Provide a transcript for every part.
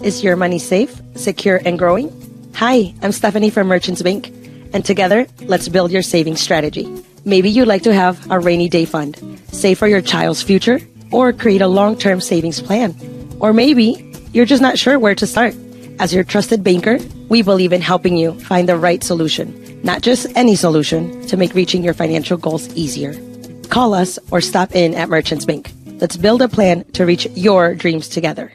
Is your money safe, secure, and growing? Hi, I'm Stephanie from Merchants Bank, and together, let's build your savings strategy. Maybe you'd like to have a rainy day fund, save for your child's future, or create a long-term savings plan. Or maybe you're just not sure where to start. As your trusted banker, we believe in helping you find the right solution, not just any solution, to make reaching your financial goals easier. Call us or stop in at Merchants Bank. Let's build a plan to reach your dreams together.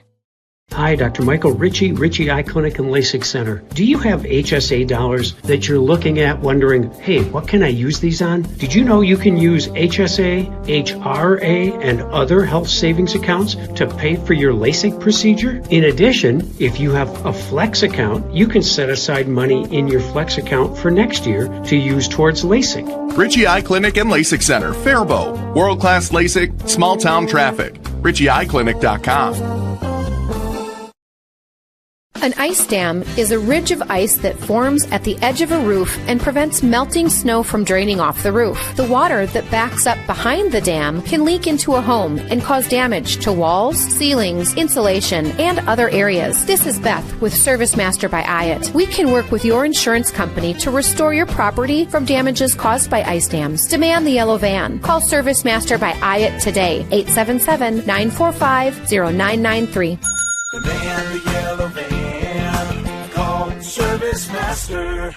Hi, Dr. Michael Ritchie Eye Clinic and LASIK Center. Do you have HSA dollars that you're looking at wondering, hey, what can I use these on? Did you know you can use HSA, HRA, and other health savings accounts to pay for your LASIK procedure? In addition, if you have a Flex account, you can set aside money in your Flex account for next year to use towards LASIK. Ritchie Eye Clinic and LASIK Center, Faribault. World-class LASIK, small-town traffic. RitchieEyeClinic.com. An ice dam is a ridge of ice that forms at the edge of a roof and prevents melting snow from draining off the roof. The water that backs up behind the dam can leak into a home and cause damage to walls, ceilings, insulation, and other areas. This is Beth with Service Master by IAT. We can work with your insurance company to restore your property from damages caused by ice dams. Demand the yellow van. Call Service Master by IAT today, 877-945-0993. Demand the yellow van. Call Service Master.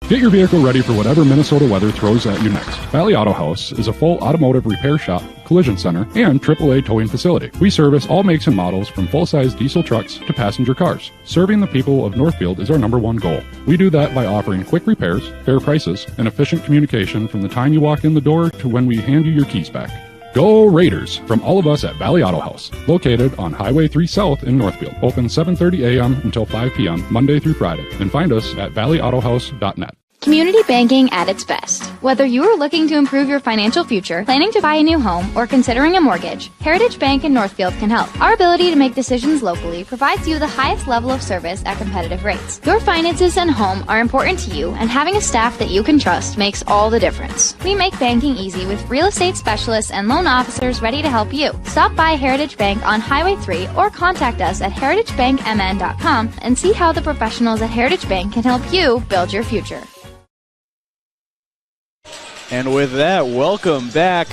Get your vehicle ready for whatever Minnesota weather throws at you next. Valley Auto House is a full automotive repair shop, collision center, and AAA towing facility. We service all makes and models from full-size diesel trucks to passenger cars. Serving the people of Northfield is our number one goal. We do that by offering quick repairs, fair prices, and efficient communication from the time you walk in the door to when we hand you your keys back. Go Raiders! From all of us at Valley Auto House, located on Highway 3 South in Northfield. Open 7:30 a.m. until 5 p.m., Monday through Friday. And find us at valleyautohouse.net. Community banking at its best. Whether you are looking to improve your financial future, planning to buy a new home, or considering a mortgage, Heritage Bank in Northfield can help. Our ability to make decisions locally provides you the highest level of service at competitive rates. Your finances and home are important to you, and having a staff that you can trust makes all the difference. We make banking easy with real estate specialists and loan officers ready to help you. Stop by Heritage Bank on Highway 3 or contact us at heritagebankmn.com and see how the professionals at Heritage Bank can help you build your future. And with that, welcome back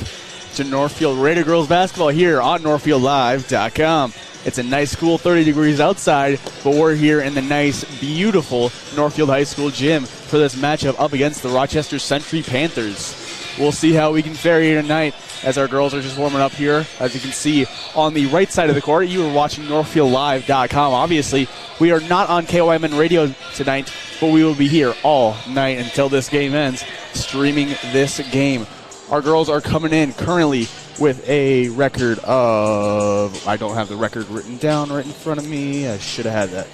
to Northfield Raider Girls Basketball here on NorthfieldLive.com. It's a nice, cool 30 degrees outside, but we're here in the nice, beautiful Northfield High School gym for this matchup up against the Rochester Century Panthers. We'll see how we can fare here tonight as our girls are just warming up here. As you can see on the right side of the court, you are watching NorthfieldLive.com. Obviously, we are not on KOMN radio tonight, but we will be here all night until this game ends, streaming this game. Our girls are coming in currently with a record of, I don't have the record written down right in front of me. I should have had that.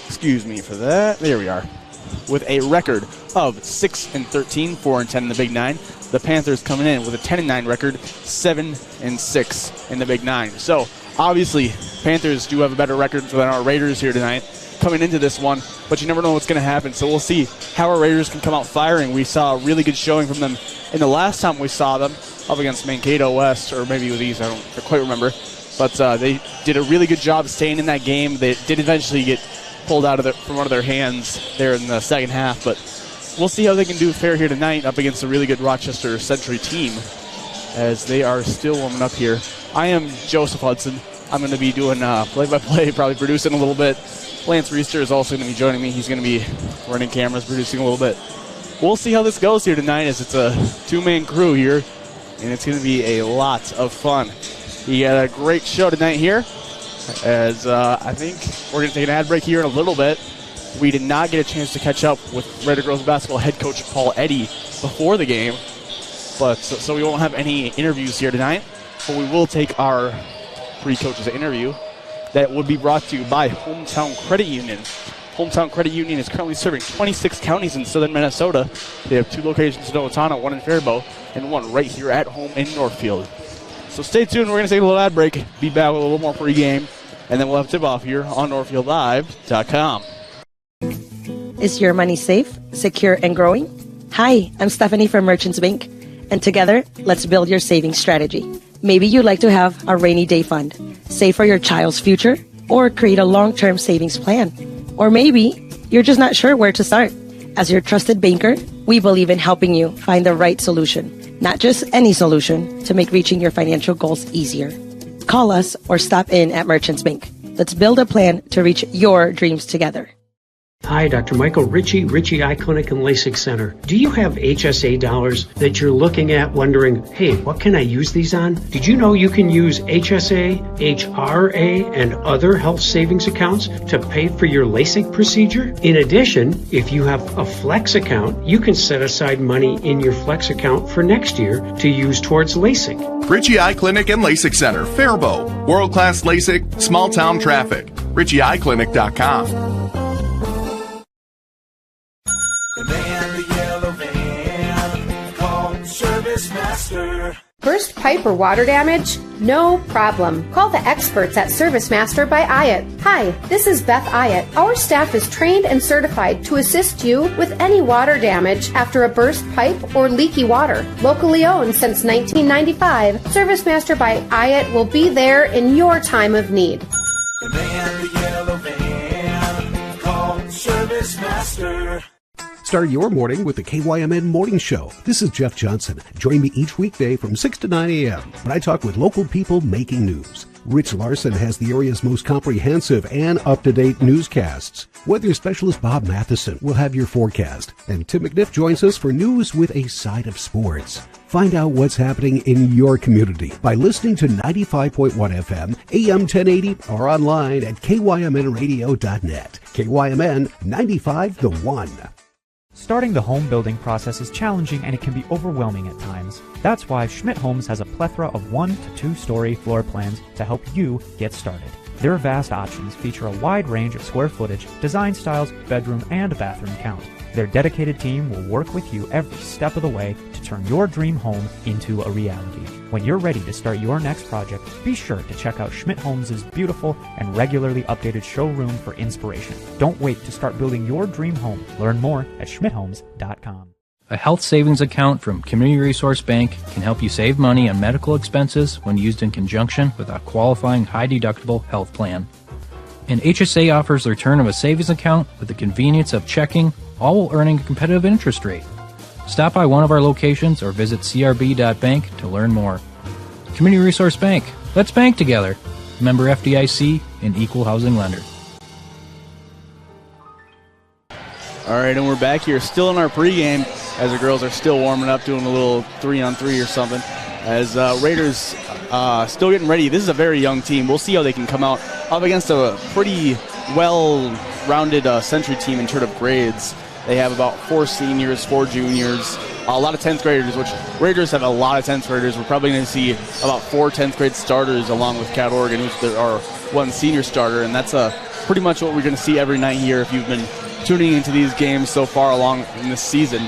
Excuse me for that. There we are. With a record of 6-13, 4-10 in the Big Nine. The Panthers coming in with a 10-9 record, 7-6 in the Big Nine. So obviously, Panthers do have a better record than our Raiders here tonight coming into this one, but you never know what's going to happen. So we'll see how our Raiders can come out firing. We saw a really good showing from them in the last time we saw them up against Mankato West, or maybe it was East, I don't quite remember. But they did a really good job staying in that game. They did eventually get pulled out of from one of their hands there in the second half, but we'll see how they can do fair here tonight up against a really good Rochester Century team as they are still warming up here. I am Joseph Hudson. I'm going to be doing play-by-play, probably producing a little bit. Lance Reister is also going to be joining me. He's going to be running cameras, producing a little bit. We'll see how this goes here tonight as it's a two-man crew here, and it's going to be a lot of fun. We got a great show tonight here as I think we're going to take an ad break here in a little bit. We did not get a chance to catch up with Raider Girls Basketball head coach Paul Eddy before the game, but so we won't have any interviews here tonight, but we will take our pre-coaches interview that would be brought to you by Hometown Credit Union. Hometown Credit Union is currently serving 26 counties in southern Minnesota. They have 2 locations in Owatonna, 1 in Faribault, and 1 right here at home in Northfield. So stay tuned. We're going to take a little ad break, be back with a little more pregame, and then we'll have tip-off here on NorthfieldLive.com. Is your money safe, secure, and growing? Hi, I'm Stephanie from Merchants Bank, and together, let's build your savings strategy. Maybe you'd like to have a rainy day fund, save for your child's future, or create a long-term savings plan. Or maybe you're just not sure where to start. As your trusted banker, we believe in helping you find the right solution, not just any solution, to make reaching your financial goals easier. Call us or stop in at Merchants Bank. Let's build a plan to reach your dreams together. Hi, Dr. Michael Ritchie Eye Clinic and LASIK Center. Do you have HSA dollars that you're looking at wondering, hey, what can I use these on? Did you know you can use HSA, HRA, and other health savings accounts to pay for your LASIK procedure? In addition, if you have a Flex account, you can set aside money in your Flex account for next year to use towards LASIK. Ritchie Eye Clinic and LASIK Center, Faribault. World-class LASIK, small-town traffic. RitchieEyeClinic.com. The van, the yellow van, call Service Master. Burst pipe or water damage? No problem. Call the experts at Service Master by Ayat. Hi, this is Beth Ayat. Our staff is trained and certified to assist you with any water damage after a burst pipe or leaky water. Locally owned since 1995, Service Master by Ayat will be there in your time of need. The van, the yellow van, call Service Master. Start your morning with the KYMN Morning Show. This is Jeff Johnson. Join me each weekday from 6 to 9 a.m. when I talk with local people making news. Rich Larson has the area's most comprehensive and up-to-date newscasts. Weather specialist Bob Matheson will have your forecast. And Tim McNiff joins us for news with a side of sports. Find out what's happening in your community by listening to 95.1 FM, AM 1080, or online at kymnradio.net. KYMN 95 The One. Starting the home building process is challenging and it can be overwhelming at times. That's why Schmidt Homes has a plethora of 1 to 2 story floor plans to help you get started. Their vast options feature a wide range of square footage, design styles, bedroom, and bathroom count. Their dedicated team will work with you every step of the way to turn your dream home into a reality. When you're ready to start your next project, be sure to check out Schmidt Homes' beautiful and regularly updated showroom for inspiration. Don't wait to start building your dream home. Learn more at schmidthomes.com. A health savings account from Community Resource Bank can help you save money on medical expenses when used in conjunction with a qualifying high-deductible health plan. And HSA offers the return of a savings account with the convenience of checking, all while earning a competitive interest rate. Stop by one of our locations or visit crb.bank to learn more. Community Resource Bank. Let's bank together. Member FDIC and equal housing lender. All right, and we're back here still in our pregame as the girls are still warming up, doing a little 3-on-3 or something. As Raiders still getting ready. This is a very young team. We'll see how they can come out up against a pretty well-rounded Century team in terms of grades. They have about 4 seniors, 4 juniors, a lot of 10th graders, which Raiders have a lot of 10th graders. We're probably going to see about 4 10th grade starters along with Cal Oregon, who's our 1 senior starter, and that's pretty much what we're going to see every night here if you've been tuning into these games so far along in this season.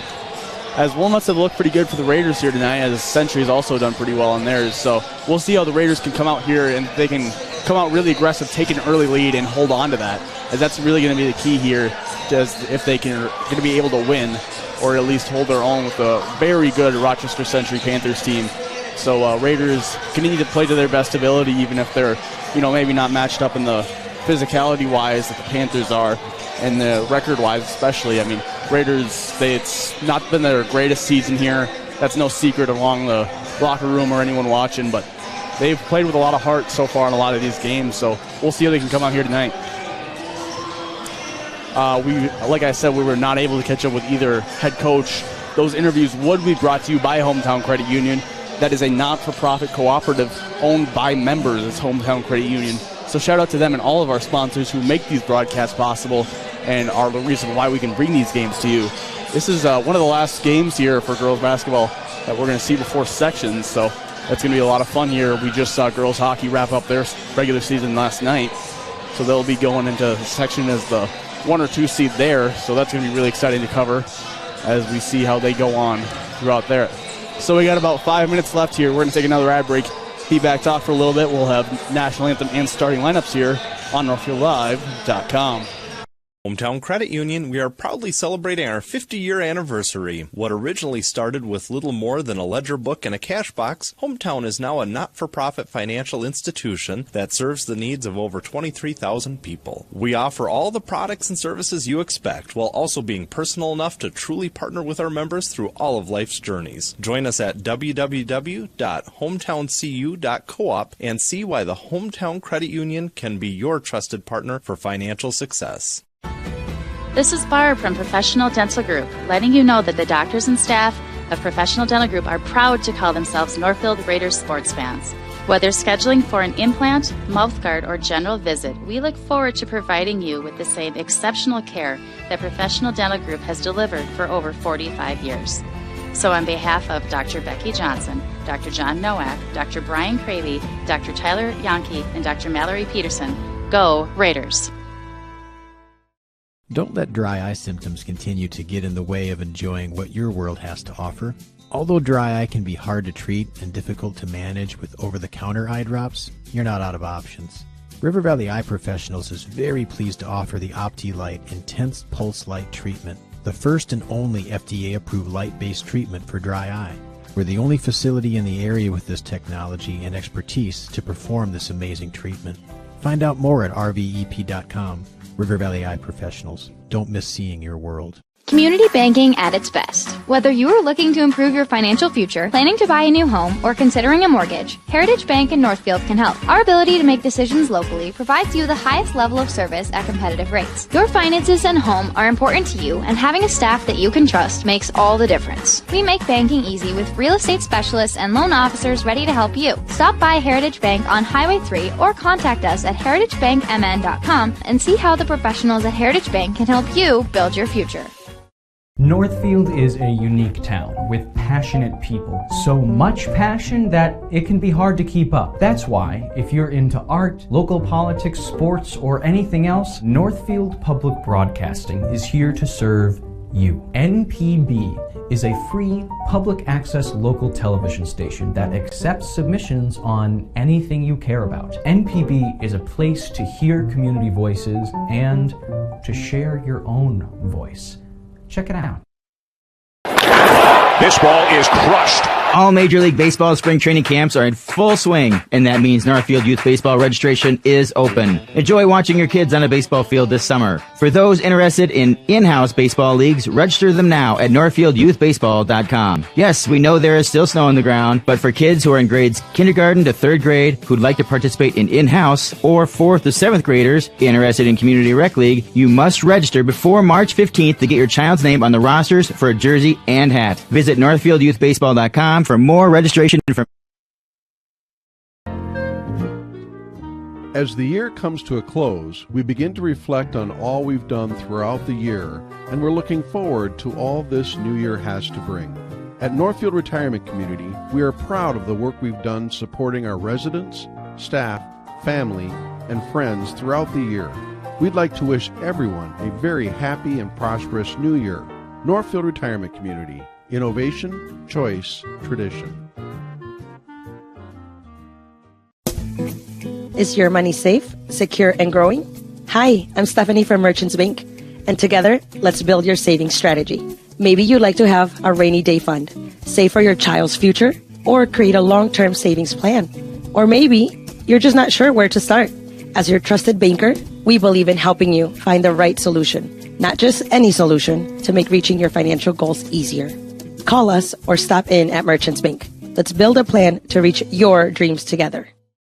As Walnuts have looked pretty good for the Raiders here tonight, as Century's also done pretty well on theirs. So we'll see how the Raiders can come out here and they can come out really aggressive, take an early lead, and hold on to that, as that's really going to be the key here, just if they can going to be able to win or at least hold their own with a very good Rochester Century Panthers team. So Raiders continue to play to their best ability, even if they're maybe not matched up in the physicality-wise that the Panthers are, and the record-wise especially. I mean, Raiders, it's not been their greatest season here. That's no secret along the locker room or anyone watching, but they've played with a lot of heart so far in a lot of these games, so we'll see how they can come out here tonight. Like I said, we were not able to catch up with either head coach. Those interviews would be brought to you by Hometown Credit Union. That is a not-for-profit cooperative owned by members as Hometown Credit Union. So shout out to them and all of our sponsors who make these broadcasts possible and are the reason why we can bring these games to you. This is one of the last games here for girls basketball that we're going to see before sections, so that's going to be a lot of fun here. We just saw girls hockey wrap up their regular season last night, so they'll be going into section as the 1 or 2 seed there, so that's going to be really exciting to cover as we see how they go on throughout there. So we got about 5 minutes left here. We're going to take another ad break. Be back, talk for a little bit. We'll have national anthem and starting lineups here on NorthfieldLive.com. Hometown Credit Union, we are proudly celebrating our 50-year anniversary. What originally started with little more than a ledger book and a cash box, Hometown is now a not-for-profit financial institution that serves the needs of over 23,000 people. We offer all the products and services you expect, while also being personal enough to truly partner with our members through all of life's journeys. Join us at www.hometowncu.coop and see why the Hometown Credit Union can be your trusted partner for financial success. This is Barb from Professional Dental Group, letting you know that the doctors and staff of Professional Dental Group are proud to call themselves Northfield Raiders sports fans. Whether scheduling for an implant, mouthguard, or general visit, we look forward to providing you with the same exceptional care that Professional Dental Group has delivered for over 45 years. So on behalf of Dr. Becky Johnson, Dr. John Nowak, Dr. Brian Cravey, Dr. Tyler Yonke, and Dr. Mallory Peterson, go Raiders! Don't let dry eye symptoms continue to get in the way of enjoying what your world has to offer. Although dry eye can be hard to treat and difficult to manage with over-the-counter eye drops, you're not out of options. River Valley Eye Professionals is very pleased to offer the OptiLight Intense Pulse Light Treatment, the first and only FDA-approved light-based treatment for dry eye. We're the only facility in the area with this technology and expertise to perform this amazing treatment. Find out more at rvep.com. River Valley Eye Professionals. Don't miss seeing your world. Community banking at its best. Whether you are looking to improve your financial future, planning to buy a new home, or considering a mortgage, Heritage Bank in Northfield can help. Our ability to make decisions locally provides you the highest level of service at competitive rates. Your finances and home are important to you, and having a staff that you can trust makes all the difference. We make banking easy with real estate specialists and loan officers ready to help you. Stop by Heritage Bank on Highway 3 or contact us at heritagebankmn.com and see how the professionals at Heritage Bank can help you build your future. Northfield is a unique town with passionate people. So much passion that it can be hard to keep up. That's why, if you're into art, local politics, sports, or anything else, Northfield Public Broadcasting is here to serve you. NPB is a free public access local television station that accepts submissions on anything you care about. NPB is a place to hear community voices and to share your own voice. Check it out. This ball is crushed. All Major League Baseball spring training camps are in full swing, and that means Northfield Youth Baseball registration is open. Enjoy watching your kids on a baseball field this summer. For those interested in in-house baseball leagues, register them now at northfieldyouthbaseball.com. Yes, we know there is still snow on the ground, but for kids who are in grades kindergarten to 3rd grade who'd like to participate in in-house, or 4th to 7th graders interested in Community Rec League, you must register before March 15th to get your child's name on the rosters for a jersey and hat. Visit northfieldyouthbaseball.com for more registration information. As the year comes to a close, we begin to reflect on all we've done throughout the year, and we're looking forward to all this new year has to bring. At Northfield Retirement Community, we are proud of the work we've done supporting our residents, staff, family, and friends throughout the year. We'd like to wish everyone a very happy and prosperous new year. Northfield Retirement Community. Innovation, choice, tradition. Is your money safe, secure, and growing? Hi, I'm Stephanie from Merchants Bank, and together, let's build your savings strategy. Maybe you'd like to have a rainy day fund, save for your child's future, or create a long-term savings plan. Or maybe you're just not sure where to start. As your trusted banker, we believe in helping you find the right solution, not just any solution, to make reaching your financial goals easier. Call us or stop in at Merchants Bank. Let's build a plan to reach your dreams together.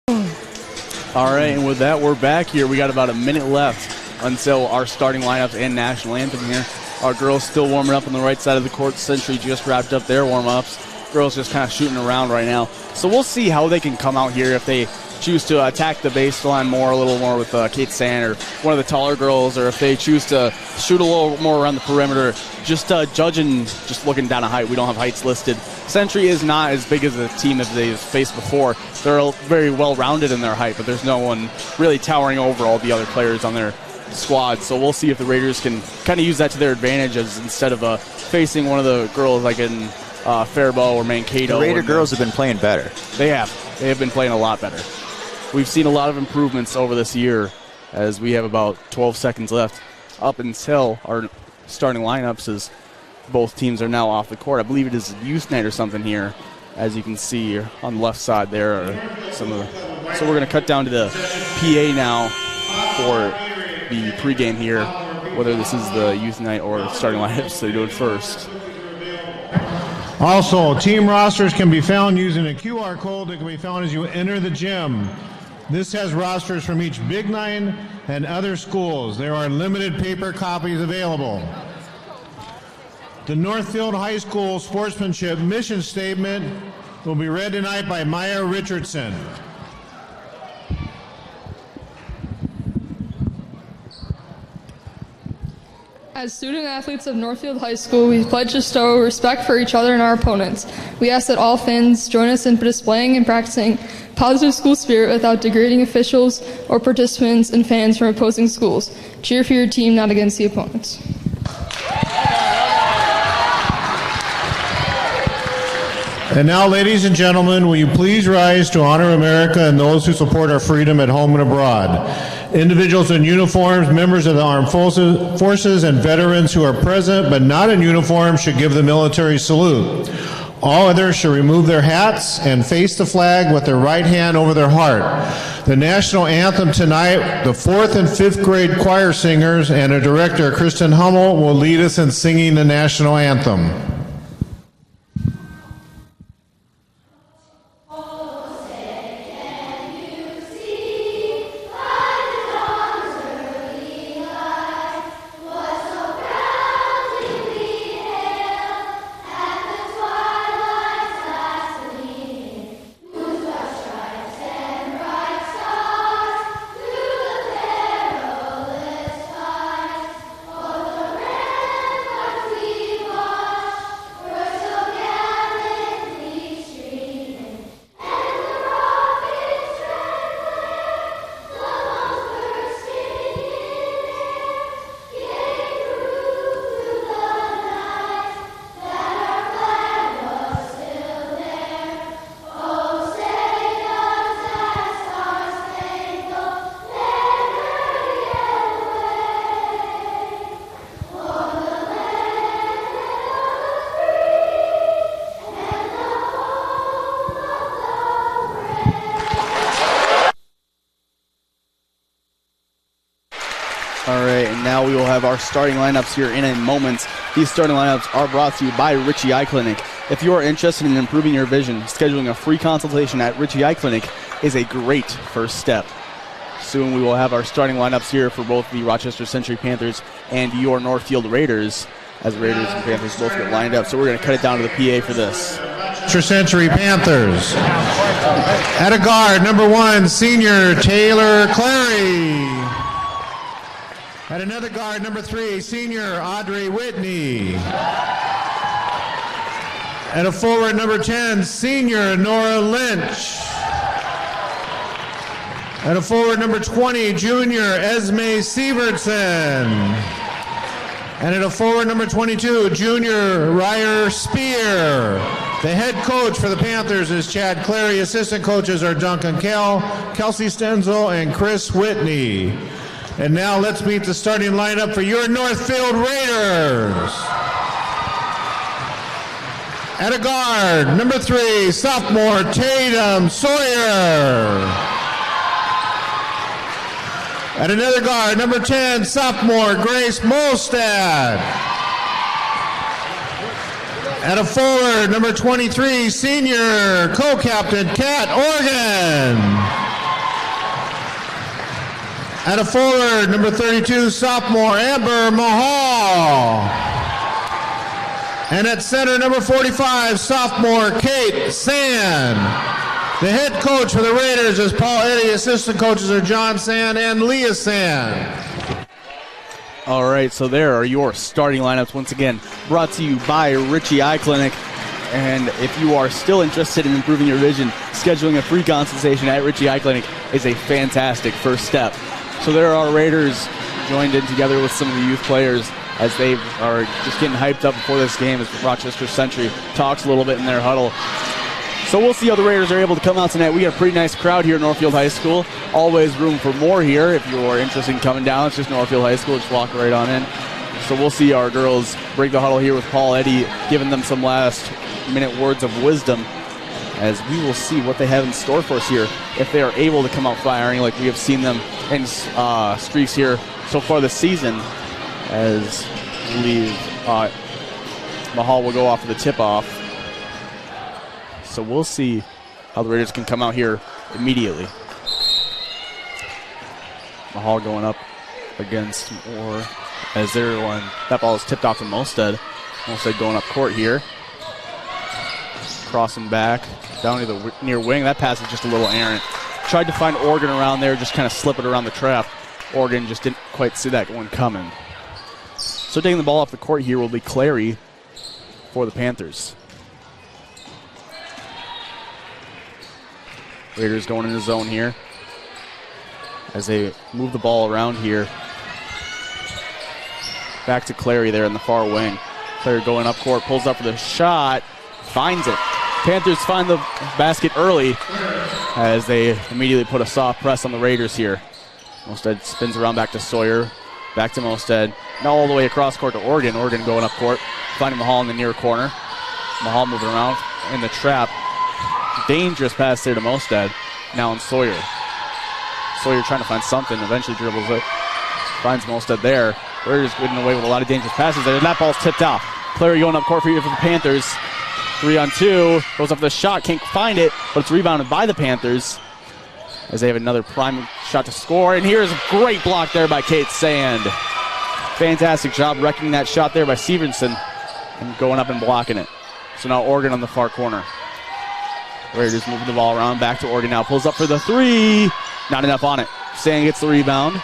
All right, and with that, we're back here. We got about a minute left until our starting lineups and national anthem here. Our girls still warming up on the right side of the court. Century just wrapped up their warm-ups. Girls just kind of shooting around right now. So we'll see how they can come out here if they choose to attack the baseline more, a little more with Kate Sand or one of the taller girls, or if they choose to shoot a little more around the perimeter. Just judging, just looking down a height. We don't have heights listed. Century is not as big as a team that they've faced before. They're very well-rounded in their height, but there's no one really towering over all the other players on their squad. So we'll see if the Raiders can kind of use that to their advantage, as instead of facing one of the girls like in Faribault or Mankato. The Raider girls have been playing better. They have. They have been playing a lot better. We've seen a lot of improvements over this year, as we have about 12 seconds left up until our starting lineups, as both teams are now off the court. I believe it is youth night or something here, as you can see on the left side there. So we're going to cut down to the PA now for the pregame here, whether this is the youth night or starting lineups, so they do it first. Also, team rosters can be found using a QR code that can be found as you enter the gym. This has rosters from each Big Nine and other schools. There are limited paper copies available. The Northfield High School Sportsmanship Mission Statement will be read tonight by Maya Richardson. As student athletes of Northfield High School, we pledge to show respect for each other and our opponents. We ask that all fans join us in displaying and practicing positive school spirit without degrading officials or participants and fans from opposing schools. Cheer for your team, not against the opponents. And now, ladies and gentlemen, will you please rise to honor America and those who support our freedom at home and abroad. Individuals in uniforms, members of the armed forces, and veterans who are present but not in uniform should give the military salute. All others should remove their hats and face the flag with their right hand over their heart. The national anthem tonight, the 4th and 5th grade choir singers and our director, Kristen Hummel, will lead us in singing the national anthem. Now we will have our starting lineups here in a moment. These starting lineups are brought to you by Ritchie Eye Clinic. If you are interested in improving your vision, scheduling a free consultation at Ritchie Eye Clinic is a great first step. Soon we will have our starting lineups here for both the Rochester Century Panthers and your Northfield Raiders, as Raiders and Panthers both get lined up. So we're going to cut it down to the PA for this. Rochester Century Panthers. At a guard, number 1, senior Taylor Clary. At another guard, number 3, senior Audrey Whitney. At a forward, number 10, senior Nora Lynch. At a forward, number 20, junior Esme Sievertson. And at a forward, number 22, junior Ryer Spear. The head coach for the Panthers is Chad Clary. Assistant coaches are Duncan Kell, Kelsey Stenzel, and Chris Whitney. And now let's meet the starting lineup for your Northfield Raiders. At a guard, number 3, sophomore Tatum Sawyer. At another guard, number 10, sophomore Grace Molstad. At a forward, number 23, senior co-captain Kat Organ. At a forward, number 32, sophomore Amber Mahal. And at center, number 45, sophomore Kate Sand. The head coach for the Raiders is Paul Eddy. Assistant coaches are John Sand and Leah Sand. All right, so there are your starting lineups once again, brought to you by Ritchie Eye Clinic. And if you are still interested in improving your vision, scheduling a free consultation at Ritchie Eye Clinic is a fantastic first step. So there are Raiders joined in together with some of the youth players as they are just getting hyped up before this game as Rochester Century talks a little bit in their huddle. So we'll see how the Raiders are able to come out tonight. We got a pretty nice crowd here at Northfield High School. Always room for more here. If you're interested in coming down, it's just Northfield High School. Just walk right on in. So we'll see our girls break the huddle here with Paul Eddy, giving them some last-minute words of wisdom, as we will see what they have in store for us here. If they are able to come out firing like we have seen them in streaks here so far this season, as I believe Mahal will go off for the tip-off. So we'll see how the Raiders can come out here immediately. Mahal going up against Moore as they're one. That ball is tipped off to Mosted. Mosted going up court here. Crossing back down to the near wing. That pass is just a little errant. Tried to find Oregon around there, just kind of slip it around the trap. Oregon just didn't quite see that one coming. So taking the ball off the court here will be Clary for the Panthers. Raiders going in the zone here as they move the ball around here. Back to Clary there in the far wing. Clary going up court, pulls up for the shot, finds it. Panthers find the basket early as they immediately put a soft press on the Raiders here. Mosted spins around back to Sawyer, back to Mosted. Now all the way across court to Oregon. Oregon going up court, finding Mahal in the near corner. Mahal moving around in the trap. Dangerous pass there to Mosted. Now on Sawyer. Sawyer trying to find something. Eventually dribbles it. Finds Mosted there. Raiders getting away with a lot of dangerous passes there. That ball's tipped off. Clary going up court for the Panthers. 3-on-2. Goes up for the shot. Can't find it, but it's rebounded by the Panthers as they have another prime shot to score. And here's a great block there by Kate Sand. Fantastic job wrecking that shot there by Severson and going up and blocking it. So now Oregon on the far corner. Raiders moving the ball around. Back to Oregon now. Pulls up for the three. Not enough on it. Sand gets the rebound.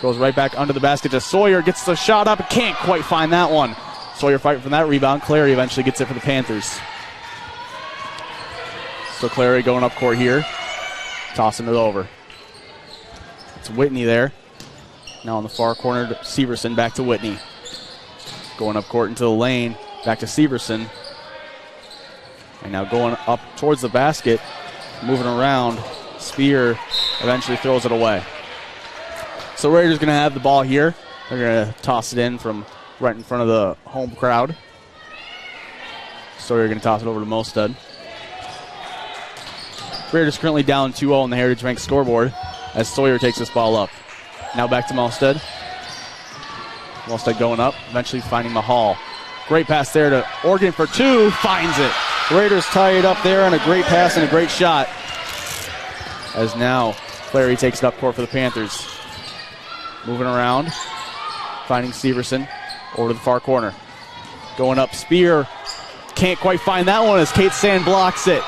Goes right back under the basket to Sawyer. Gets the shot up. Can't quite find that one. Sawyer fighting for that rebound. Clary eventually gets it for the Panthers. So Clary going up court here. Tossing it over. It's Whitney there. Now on the far corner, Severson back to Whitney. Going up court into the lane. Back to Severson. And now going up towards the basket. Moving around. Spear eventually throws it away. So Raiders going to have the ball here. They're going to toss it in from right in front of the home crowd. Sawyer going to toss it over to Mosted. Raiders currently down 2-0 on the Heritage Bank scoreboard as Sawyer takes this ball up. Now back to Mosted. Mosted going up, eventually finding Mahal. Great pass there to Oregon for two, finds it. Raiders tie it up there on a great pass and a great shot. As now Clary takes it up court for the Panthers. Moving around, finding Severson over to the far corner. Going up, Spear. Can't quite find that one as Kate Sand blocks it.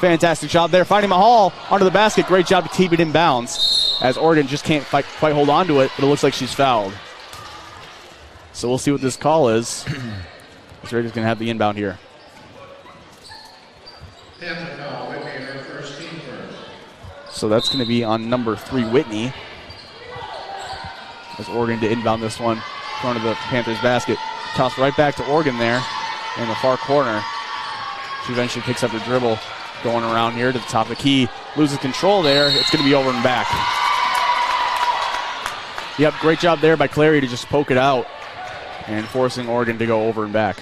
Fantastic job there. Finding Mahal under the basket. Great job to keep it in bounds as Oregon just can't quite hold on to it, but it looks like she's fouled. So we'll see what this call is. This Raiders going to have the inbound here. So that's going to be on number 3, Whitney. As Oregon to inbound this one in front of the Panthers basket. Toss right back to Oregon there in the far corner. She eventually picks up the dribble. Going around here to the top of the key. Loses control there. It's going to be over and back. Yep, great job there by Clary to just poke it out and forcing Oregon to go over and back.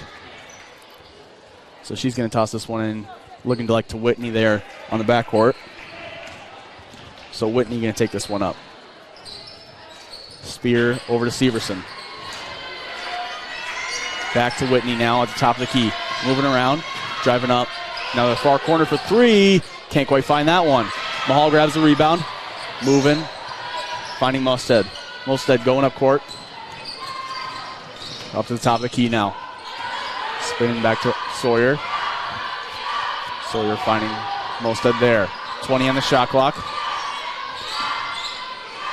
So she's going to toss this one in, looking to Whitney there on the backcourt. So Whitney going to take this one up. Spear over to Severson. Back to Whitney now at the top of the key. Moving around, driving up. Now the far corner for three. Can't quite find that one. Mahal grabs the rebound. Moving. Finding Mosted. Mosted going up court. Up to the top of the key now. Spinning back to Sawyer. Sawyer finding Mosted there. 20 on the shot clock.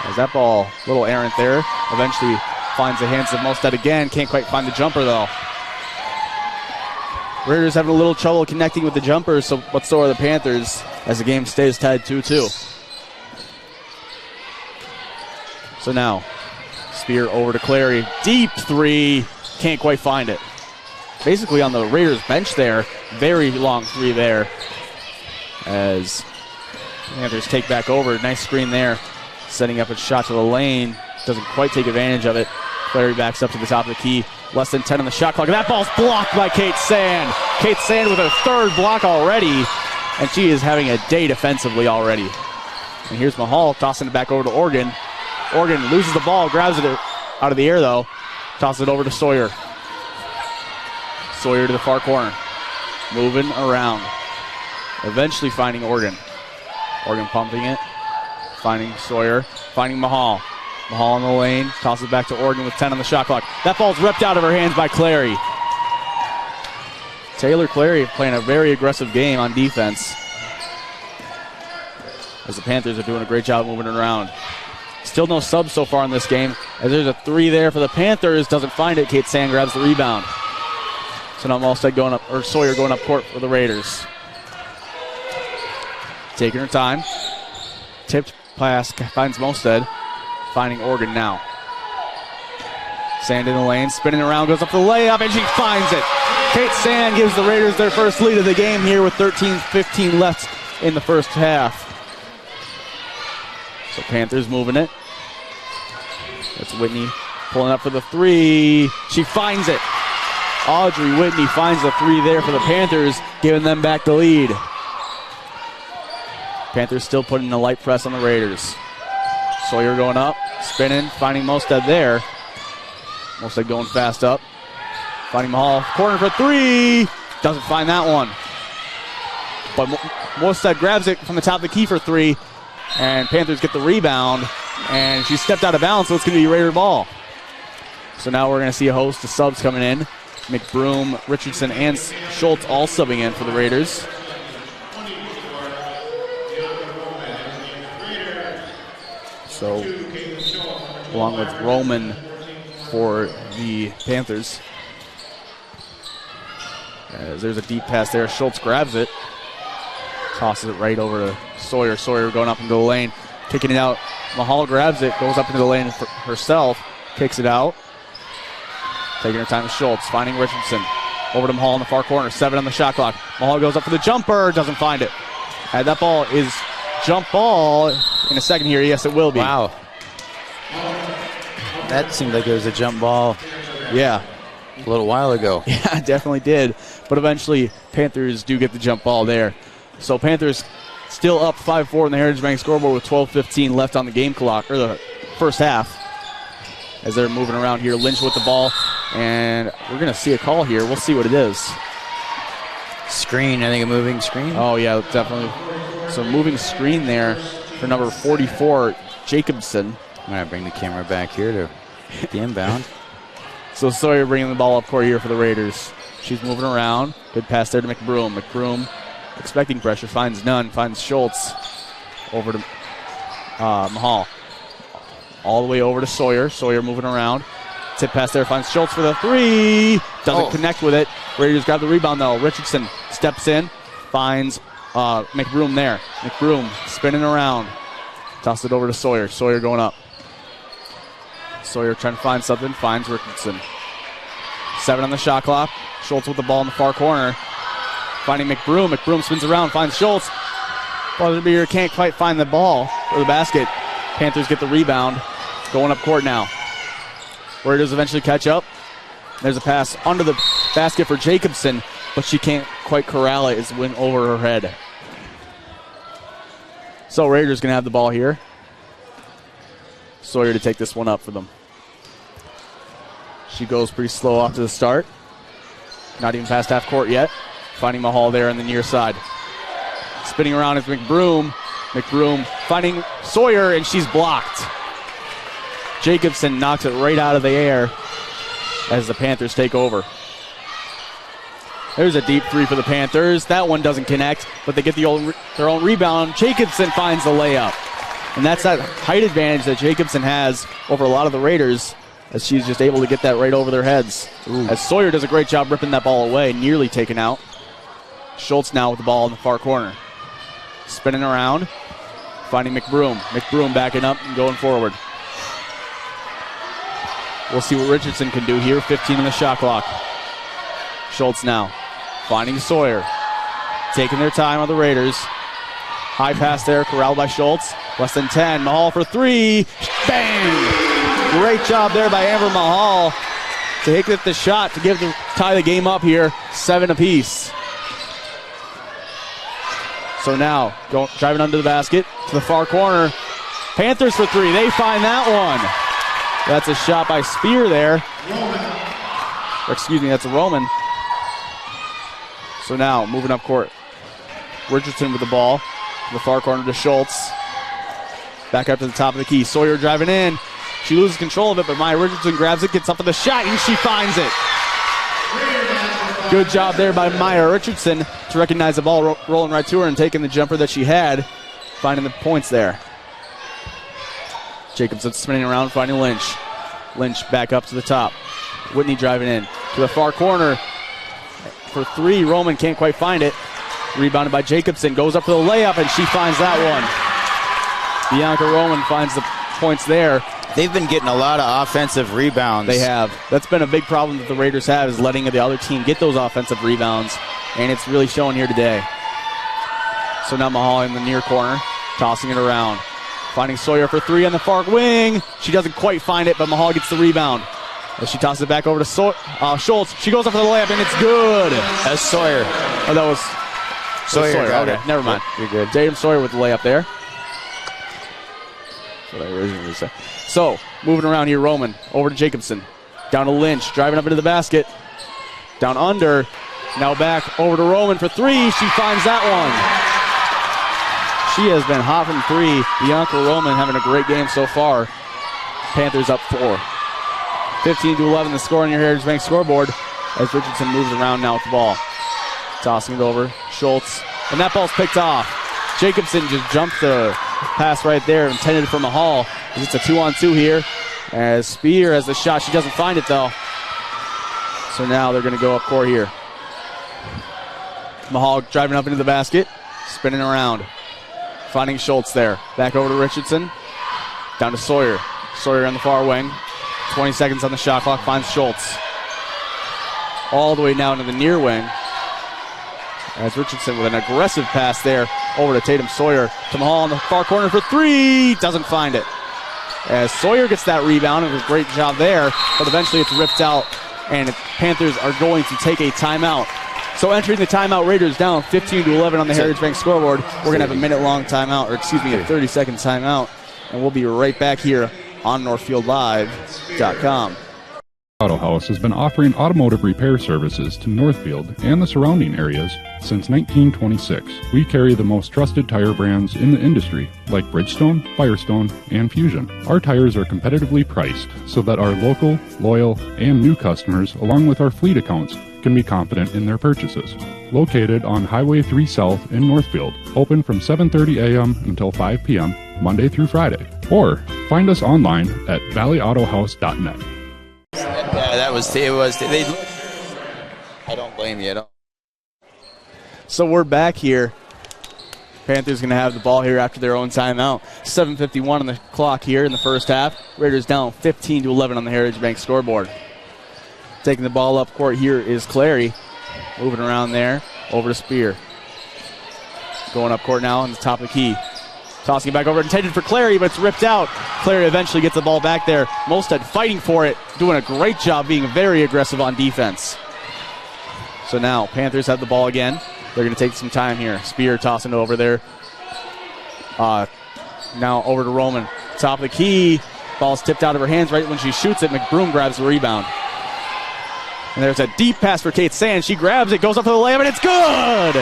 As that ball, a little errant there. Eventually finds the hands of Mosted again. Can't quite find the jumper though. Raiders having a little trouble connecting with the jumpers, but so are the Panthers as the game stays tied 2-2. So now, Spear over to Clary. Deep three. Can't quite find it. basically on the Raiders bench there. Very long three there as Panthers take back over. Nice screen there. Setting up a shot to the lane. Doesn't quite take advantage of it. Clary backs up to the top of the key. Less than 10 on the shot clock. And that ball's blocked by Kate Sand. Kate Sand with her third block already. And she is having a day defensively already. And here's Mahal tossing it back over to Organ. Organ loses the ball, grabs it out of the air though. Tosses it over to Sawyer. Sawyer to the far corner. Moving around. Eventually finding Organ. Organ pumping it. Finding Sawyer. Finding Mahal. Mahal in the lane. Tosses it back to Organ with 10 on the shot clock. That ball's ripped out of her hands by Clary. Taylor Clary playing a very aggressive game on defense. As the Panthers are doing a great job moving it around. Still no subs so far in this game. As there's a three there for the Panthers. Doesn't find it. Kate Sand grabs the rebound. So now Sawyer going up court for the Raiders. Taking her time. Tipped pass finds Mosted. Finding Organ now. Sand in the lane, spinning around, goes up for the layup, and she finds it. Kate Sand gives the Raiders their first lead of the game here with 13:15 left in the first half. So Panthers moving it. That's Whitney pulling up for the three. She finds it. Audrey Whitney finds the three there for the Panthers, giving them back the lead. Panthers still putting a light press on the Raiders. Sawyer going up, spinning, finding Mosted there. Mosted going fast up. Finding Mahal, corner for three. Doesn't find that one. But Mosted grabs it from the top of the key for three. And Panthers get the rebound. And she stepped out of bounds, so it's going to be Raider ball. So now we're going to see a host of subs coming in. McBroom, Richardson, and Schultz all subbing in for the Raiders. So, along with Roman for the Panthers. As there's a deep pass there. Schultz grabs it. Tosses it right over to Sawyer. Sawyer going up into the lane. Kicking it out. Mahal grabs it. Goes up into the lane for herself. Kicks it out. Taking her time with Schultz. Finding Richardson. Over to Mahal in the far corner. 7 on the shot clock. Mahal goes up for the jumper. Doesn't find it. And that ball is jump ball in a second here. Yes, it will be. Wow. That seemed like it was a jump ball. Yeah. A little while ago. Yeah, it definitely did. But eventually, Panthers do get the jump ball there. So Panthers still up 5-4 in the Heritage Bank scoreboard with 12:15 left on the game clock, or the first half. As they're moving around here, Lynch with the ball. And we're going to see a call here. We'll see what it is. Screen, I think a moving screen. Oh, yeah, definitely. So moving screen there for number 44, Jacobson. I'm going to bring the camera back here to the inbound. So Sawyer bringing the ball up court here for the Raiders. She's moving around. Good pass there to McBroom. McBroom expecting pressure, finds none. Finds Schultz over to Mahal. All the way over to Sawyer. Sawyer moving around. Tip pass there, finds Schultz for the three. Doesn't connect with it. Raiders grab the rebound though. Richardson steps in, finds McBroom there. McBroom spinning around. Toss it over to Sawyer. Sawyer going up. Sawyer trying to find something, finds Richardson. 7 on the shot clock. Schultz with the ball in the far corner. Finding McBroom. McBroom spins around, finds Schultz. Buzzer can't quite find the ball or the basket. Panthers get the rebound. Going up court now. Raiders eventually catch up. There's a pass under the basket for Jacobson, but she can't quite corral it. It's went over her head. So Raiders going to have the ball here. Sawyer to take this one up for them. She goes pretty slow off to the start. Not even past half court yet. Finding Mahal there on the near side. Spinning around is McBroom. McBroom finding Sawyer, and she's blocked. Jacobson knocks it right out of the air as the Panthers take over. There's a deep three for the Panthers. That one doesn't connect, but they get their own rebound. Jacobson finds the layup. And that's that height advantage that Jacobson has over a lot of the Raiders, as she's just able to get that right over their heads. Ooh. As Sawyer does a great job ripping that ball away, nearly taken out. Schultz now with the ball in the far corner. Spinning around, finding McBroom. McBroom backing up and going forward. We'll see what Richardson can do here. 15 on the shot clock. Schultz now finding Sawyer. Taking their time on the Raiders. High pass there, corralled by Schultz. Less than 10. Mahal for three. Bang! Great job there by Amber Mahal to hit the shot to tie the game up here, 7 apiece. So now, driving under the basket to the far corner. Panthers for three. They find that one. That's a shot by Spear there. Or excuse me, that's a Roman. So now, moving up court. Richardson with the ball. To the far corner to Schultz. Back up to the top of the key. Sawyer driving in. She loses control of it, but Maya Richardson grabs it, gets up with the shot, and she finds it. Good job there by Maya Richardson to recognize the ball rolling right to her and taking the jumper that she had, finding the points there. Jacobson spinning around, finding Lynch. Lynch back up to the top. Whitney driving in to the far corner for three. Roman can't quite find it. Rebounded by Jacobson. Goes up for the layup, and she finds that one. Bianca Roman finds the points there. They've been getting a lot of offensive rebounds. They have. That's been a big problem that the Raiders have, is letting the other team get those offensive rebounds, and it's really showing here today. So now Mahal in the near corner, tossing it around. Finding Sawyer for three on the far wing. She doesn't quite find it, but Mahal gets the rebound. As she tosses it back over to Schultz. She goes up for the layup, and it's good. That's Sawyer. Oh, that was Sawyer. Okay, never mind. You're good. Tatum Sawyer with the layup there. That's what I originally said. So, moving around here, Roman over to Jacobson. Down to Lynch, driving up into the basket. Down under. Now back over to Roman for three. She finds that one. She has been hot from three. Bianca Roman having a great game so far. Panthers up 4. 15-11 the score on your Heritage Bank scoreboard as Richardson moves around now with the ball. Tossing it over. Schultz. And that ball's picked off. Jacobson just jumped the pass right there, intended for Mahal. It's a 2-on-2 here. As Spear has the shot. She doesn't find it, though. So now they're going to go up court here. Mahal driving up into the basket. Spinning around. Finding Schultz there. Back over to Richardson. Down to Sawyer. Sawyer on the far wing. 20 seconds on the shot clock. Finds Schultz. All the way down to the near wing. As Richardson with an aggressive pass there over to Tatum Sawyer. To Mahal on the far corner for three. Doesn't find it. As Sawyer gets that rebound. It was a great job there. But eventually it's ripped out. And Panthers are going to take a timeout. So entering the timeout, Raiders down 15-11 on the Heritage Bank scoreboard. We're going to have a minute-long timeout, or excuse me, a 30-second timeout. And we'll be right back here on NorthfieldLive.com. Auto House has been offering automotive repair services to Northfield and the surrounding areas since 1926. We carry the most trusted tire brands in the industry, like Bridgestone, Firestone, and Fusion. Our tires are competitively priced so that our local, loyal, and new customers, along with our fleet accounts, can be confident in their purchases. Located on Highway 3 South in Northfield, open from 7:30 a.m. until 5 p.m., Monday through Friday. Or find us online at valleyautohouse.net. Yeah, I don't blame you at all. So we're back here. Panthers going to have the ball here after their own timeout. 7:51 on the clock here in the first half. Raiders down 15-11 on the Heritage Bank scoreboard. Taking the ball up court here is Clary. Moving around there. Over to Spear. Going up court now on the top of the key. Tossing it back over, intended for Clary, but it's ripped out. Clary eventually gets the ball back there. Molstead fighting for it, doing a great job being very aggressive on defense. So now Panthers have the ball again. They're going to take some time here. Spear tossing it over there. Now over to Roman. Top of the key. Ball's tipped out of her hands right when she shoots it. McBroom grabs the rebound. And there's a deep pass for Kate Sand. She grabs it, goes up for the layup, and it's good!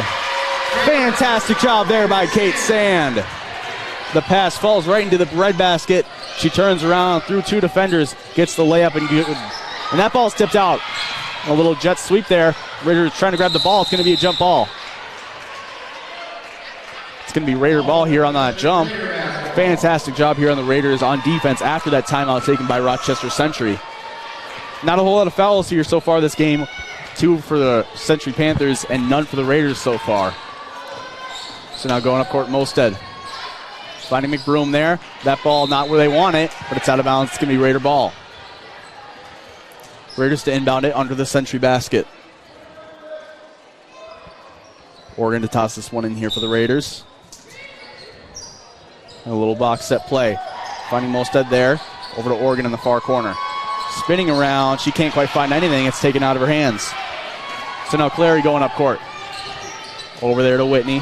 Fantastic job there by Kate Sand. The pass falls right into the breadbasket. She turns around through two defenders, gets the layup, and that ball's tipped out. A little jet sweep there. Raiders trying to grab the ball. It's going to be a jump ball. It's going to be Raider ball here on that jump. Fantastic job here on the Raiders on defense after that timeout taken by Rochester Century. Not a whole lot of fouls here so far this game. 2 for the Century Panthers and none for the Raiders so far. So now going up court, Molstead. Finding McBroom there. That ball not where they want it, but it's out of bounds. It's going to be Raider ball. Raiders to inbound it under the Century basket. Oregon to toss this one in here for the Raiders. A little box set play. Finding Mosted there. Over to Oregon in the far corner. Spinning around. She can't quite find anything. It's taken out of her hands. So now Clary going up court. Over there to Whitney.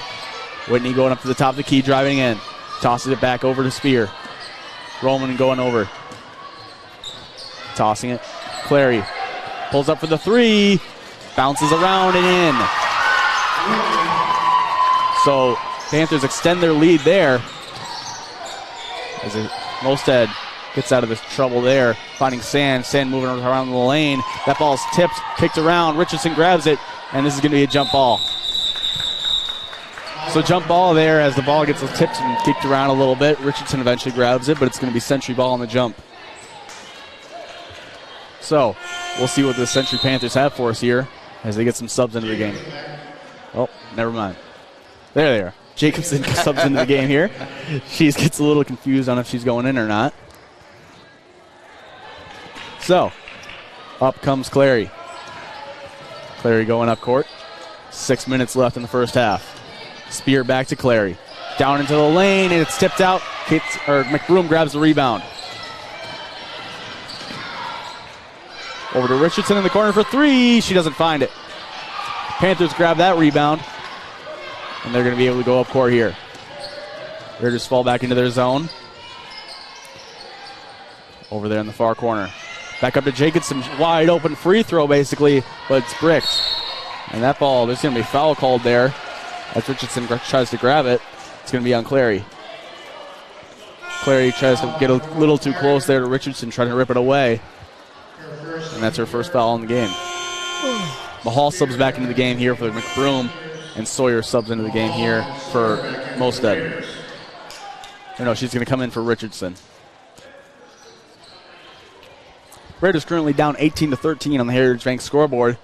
Whitney going up to the top of the key, driving in. Tosses it back over to Spear. Roman going over. Tossing it. Clary pulls up for the three. Bounces around and in. So Panthers extend their lead there. As Mosted gets out of this trouble there. Finding Sand. Sand moving around the lane. That ball's tipped, kicked around. Richardson grabs it, and this is going to be a jump ball. So jump ball there as the ball gets tipped and kicked around a little bit. Richardson eventually grabs it, but it's going to be Century ball on the jump. So we'll see what the Century Panthers have for us here as they get some subs into the game. Oh, never mind. There they are. Jacobson subs into the game here. She gets a little confused on if she's going in or not. So, up comes Clary. Clary going up court. 6 minutes left in the first half. Spear back to Clary. Down into the lane, and it's tipped out. McBroom grabs the rebound. Over to Richardson in the corner for three. She doesn't find it. Panthers grab that rebound, and they're going to be able to go up court here. They're just fall back into their zone. Over there in the far corner. Back up to Jacobson. Wide open free throw, basically, but it's bricked. And that ball, there's going to be a foul called there. As Richardson tries to grab it, it's going to be on Clary. Clary tries to get a little too close there to Richardson, trying to rip it away. And that's her first foul in the game. Mahal subs back into the game here for McBroom, and Sawyer subs into the game here for Mosted. No, she's going to come in for Richardson. Raiders currently down 18-13 on the Heritage Bank scoreboard.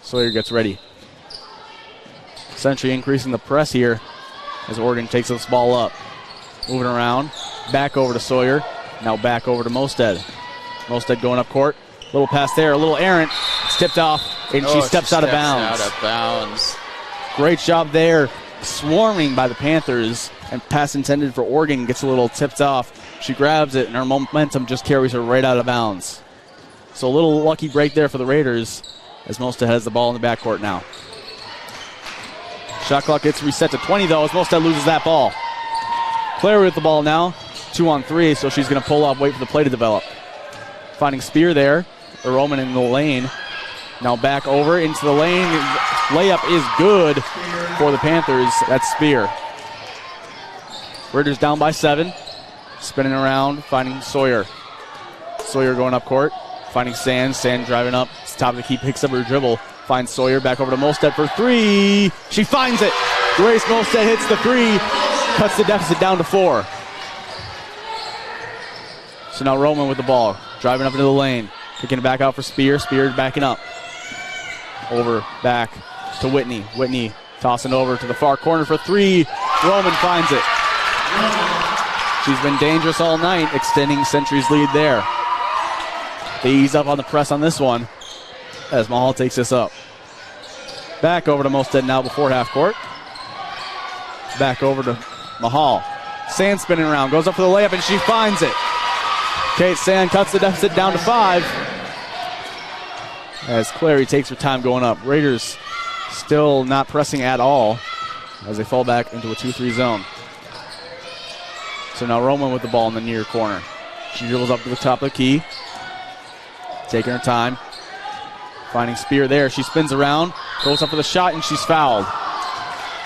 Sawyer gets ready. Century increasing the press here as Oregon takes this ball up. Moving around. Back over to Sawyer. Now back over to Mosted. Mosted going up court. Little pass there. A little errant. It's tipped off. And she steps out of bounds. Great job there. Swarming by the Panthers. And pass intended for Oregon gets a little tipped off. She grabs it and her momentum just carries her right out of bounds. So a little lucky break there for the Raiders as Mosted has the ball in the backcourt now. Shot clock gets reset to 20 though as Mosted loses that ball. Clary with the ball now. 2-on-3, so she's going to pull up, wait for the play to develop. Finding Spear there. The Roman in the lane. Now back over into the lane. Layup is good for the Panthers. That's Spear. Raiders down by 7. Spinning around, finding Sawyer. Sawyer going up court. Finding Sand. Sand driving up. It's top of the key, picks up her dribble. Finds Sawyer back over to Mosted for three. She finds it. Grace Mosted hits the three. Cuts the deficit down to 4. So now Roman with the ball. Driving up into the lane. Kicking it back out for Spear. Spear backing up. Over, back to Whitney. Whitney tossing over to the far corner for three. Roman finds it. She's been dangerous all night, extending Century's lead there. They ease up on the press on this one as Mahal takes this up. Back over to Mosted now before half court. Back over to Mahal. Sand spinning around, goes up for the layup, and she finds it. Kate Sand cuts the deficit down to 5 as Clary takes her time going up. Raiders still not pressing at all as they fall back into a 2-3 zone. So now Roman with the ball in the near corner. She dribbles up to the top of the key. Taking her time. Finding Spear there. She spins around. Goes up for the shot, and she's fouled.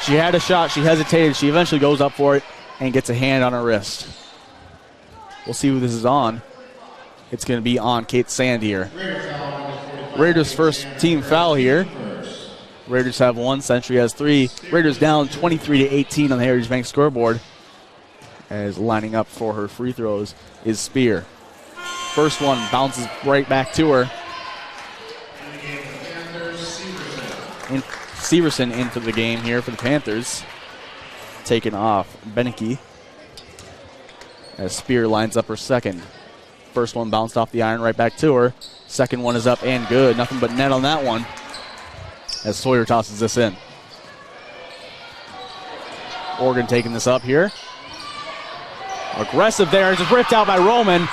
She had a shot. She hesitated. She eventually goes up for it and gets a hand on her wrist. We'll see who this is on. It's going to be on Kate Sand here. Raiders' first team foul here. Raiders have 1. Century has 3. Raiders down 23-18 on the Heritage Bank scoreboard. As lining up for her free throws is Spear. First one bounces right back to her. And Severson into the game here for the Panthers. Taken off Beneke. As Spear lines up her second. First one bounced off the iron right back to her. Second one is up and good. Nothing but net on that one. As Sawyer tosses this in. Oregon taking this up here. Aggressive there, just ripped out by Roman.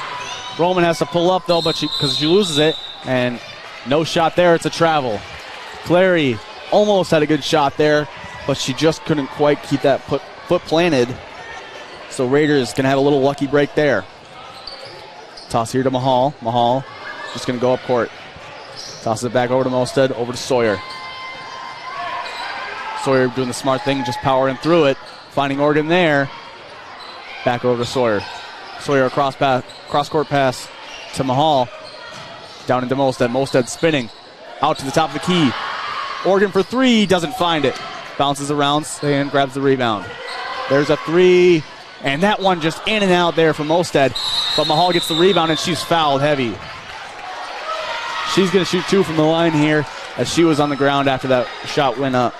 Roman has to pull up though, but because she loses it, and no shot there, it's a travel. Clary almost had a good shot there, but she just couldn't quite keep that foot planted. So Raiders going to have a little lucky break there. Toss here to Mahal. Mahal just going to go up court. Tosses it back over to Mosted, over to Sawyer. Sawyer doing the smart thing, just powering through it, finding Oregon there. Back over to Sawyer. Sawyer cross-court pass to Mahal. Down into Mosted. Mosted spinning. Out to the top of the key. Oregon for three, doesn't find it. Bounces around and grabs the rebound. There's a three, and that one just in and out there from Mosted. But Mahal gets the rebound, and she's fouled heavy. She's going to shoot two from the line here as she was on the ground after that shot went up.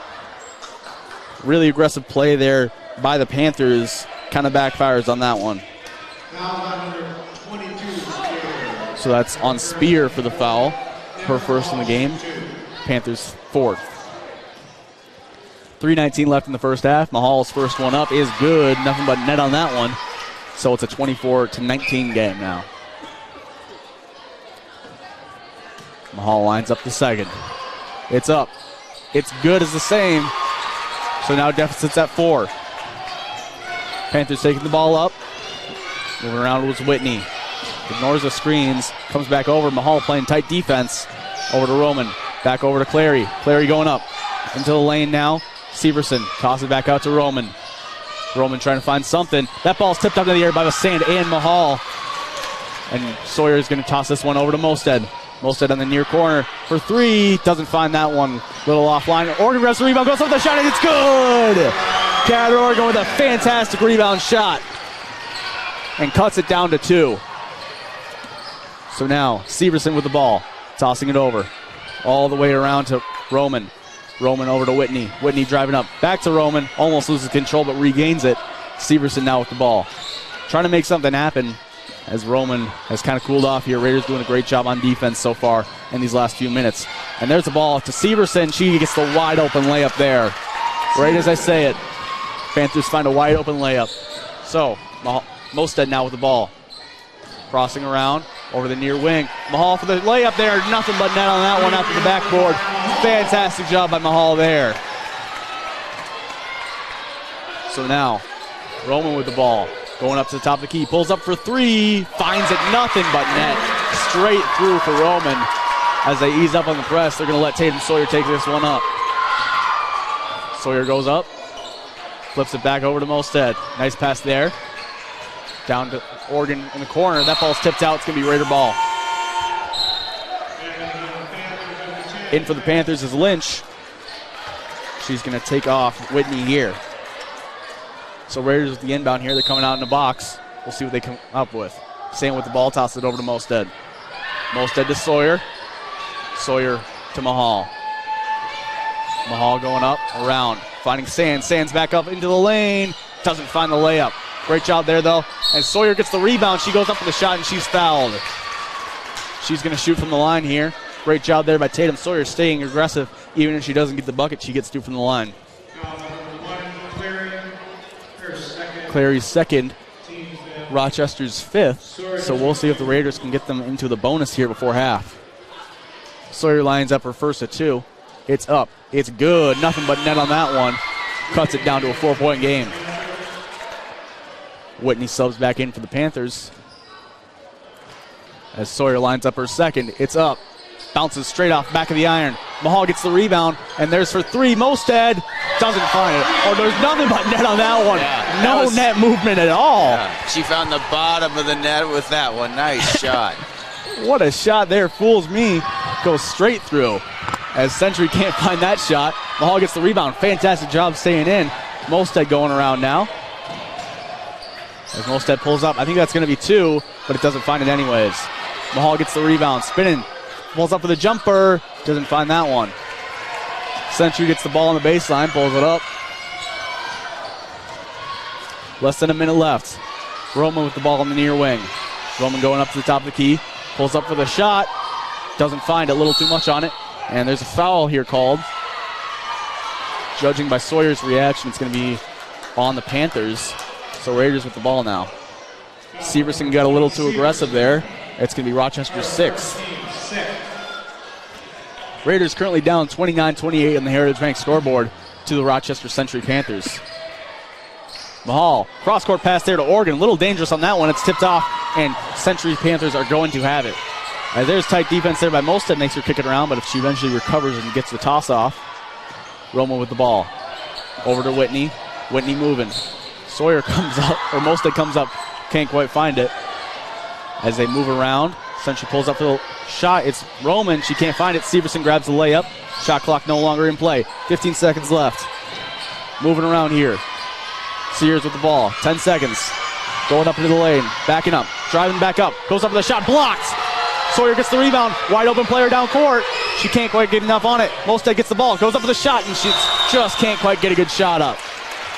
Really aggressive play there by the Panthers. Kind of backfires on that one. So that's on Spear for the foul. Her first in the game. Panthers fourth. 3:19 left in the first half. Mahal's first one up is good. Nothing but net on that one. So it's a 24-19 game now. Mahal lines up the second. It's up. It's good as the same. So now deficit's at 4. Panthers taking the ball up. Moving around was Whitney. Ignores the screens. Comes back over. Mahal playing tight defense. Over to Roman. Back over to Clary. Clary going up. Into the lane now. Severson tosses it back out to Roman. Roman trying to find something. That ball's tipped up in the air by the Sand and Mahal. And Sawyer is going to toss this one over to Mosted. Mosted on the near corner for three. Doesn't find that one. Little offline. Oregon grabs the rebound. Goes up with the shot and it's good. Cat Oregon with a fantastic rebound shot. And cuts it down to 2. So now Severson with the ball. Tossing it over. All the way around to Roman. Roman over to Whitney. Whitney driving up. Back to Roman. Almost loses control but regains it. Severson now with the ball. Trying to make something happen as Roman has kind of cooled off here. Raiders doing a great job on defense so far in these last few minutes. And there's the ball to Severson. She gets the wide open layup there. Right as I say it. Panthers find a wide open layup. So Mosted now with the ball. Crossing around over the near wing. Mahal for the layup there. Nothing but net on that one after the backboard. Fantastic job by Mahal there. So now Roman with the ball. Going up to the top of the key. Pulls up for three. Finds it. Nothing but net. Straight through for Roman. As they ease up on the press, they're going to let Tatum Sawyer take this one up. Sawyer goes up. Flips it back over to Mosted. Nice pass there. Down to Oregon in the corner. That ball's tipped out. It's going to be Raider ball. In for the Panthers is Lynch. She's going to take off Whitney here. So Raiders with the inbound here. They're coming out in the box. We'll see what they come up with. Same with the ball. Toss it over to Mosted. Mosted to Sawyer. Sawyer to Mahal. Mahal going up, around. Finding Sands. Sands back up into the lane. Doesn't find the layup. Great job there, though. And Sawyer gets the rebound. She goes up for the shot, and she's fouled. She's going to shoot from the line here. Great job there by Tatum Sawyer, staying aggressive. Even if she doesn't get the bucket, she gets two from the line. Clary's second. Rochester's fifth. So we'll see if the Raiders can get them into the bonus here before half. Sawyer lines up her first at 2. It's up. It's good. Nothing but net on that one. Cuts it down to a 4-point game. Whitney subs back in for the Panthers. As Sawyer lines up her second. It's up. Bounces straight off back of the iron. Mahal gets the rebound, and there's for three. Mosted doesn't find it. Oh, there's nothing but net on that one. Yeah, no net movement at all. Yeah. She found the bottom of the net with that one. Nice shot. What a shot there. Fools me. Goes straight through. As Century can't find that shot. Mahal gets the rebound. Fantastic job staying in. Mosted going around now. As Mosted pulls up. I think that's going to be 2, but it doesn't find it anyways. Mahal gets the rebound. Spinning. Pulls up for the jumper. Doesn't find that one. Century gets the ball on the baseline. Pulls it up. Less than a minute left. Roman with the ball on the near wing. Roman going up to the top of the key. Pulls up for the shot. Doesn't find it. A little too much on it. And there's a foul here called. Judging by Sawyer's reaction, it's going to be on the Panthers. So Raiders with the ball now. Severson got a little too aggressive there. It's going to be Rochester 6. Raiders currently down 29-28 on the Heritage Bank scoreboard to the Rochester Century Panthers. Mahal, cross-court pass there to Oregon. A little dangerous on that one. It's tipped off, and Century Panthers are going to have it. There's tight defense there by Mostad, makes her kick it around, but if she eventually recovers and gets the toss off, Roma with the ball. Over to Whitney. Whitney moving. Sawyer comes up, or Mostad comes up, can't quite find it. As they move around, Century pulls up for the shot. It's Roman. She can't find it. Severson grabs the layup. Shot clock no longer in play. 15 seconds left. Moving around here. Sears with the ball. 10 seconds. Going up into the lane. Backing up. Driving back up. Goes up with the shot. Blocked. Sawyer gets the rebound. Wide open player down court. She can't quite get enough on it. Mostad gets the ball. Goes up with a shot, and she just can't quite get a good shot up.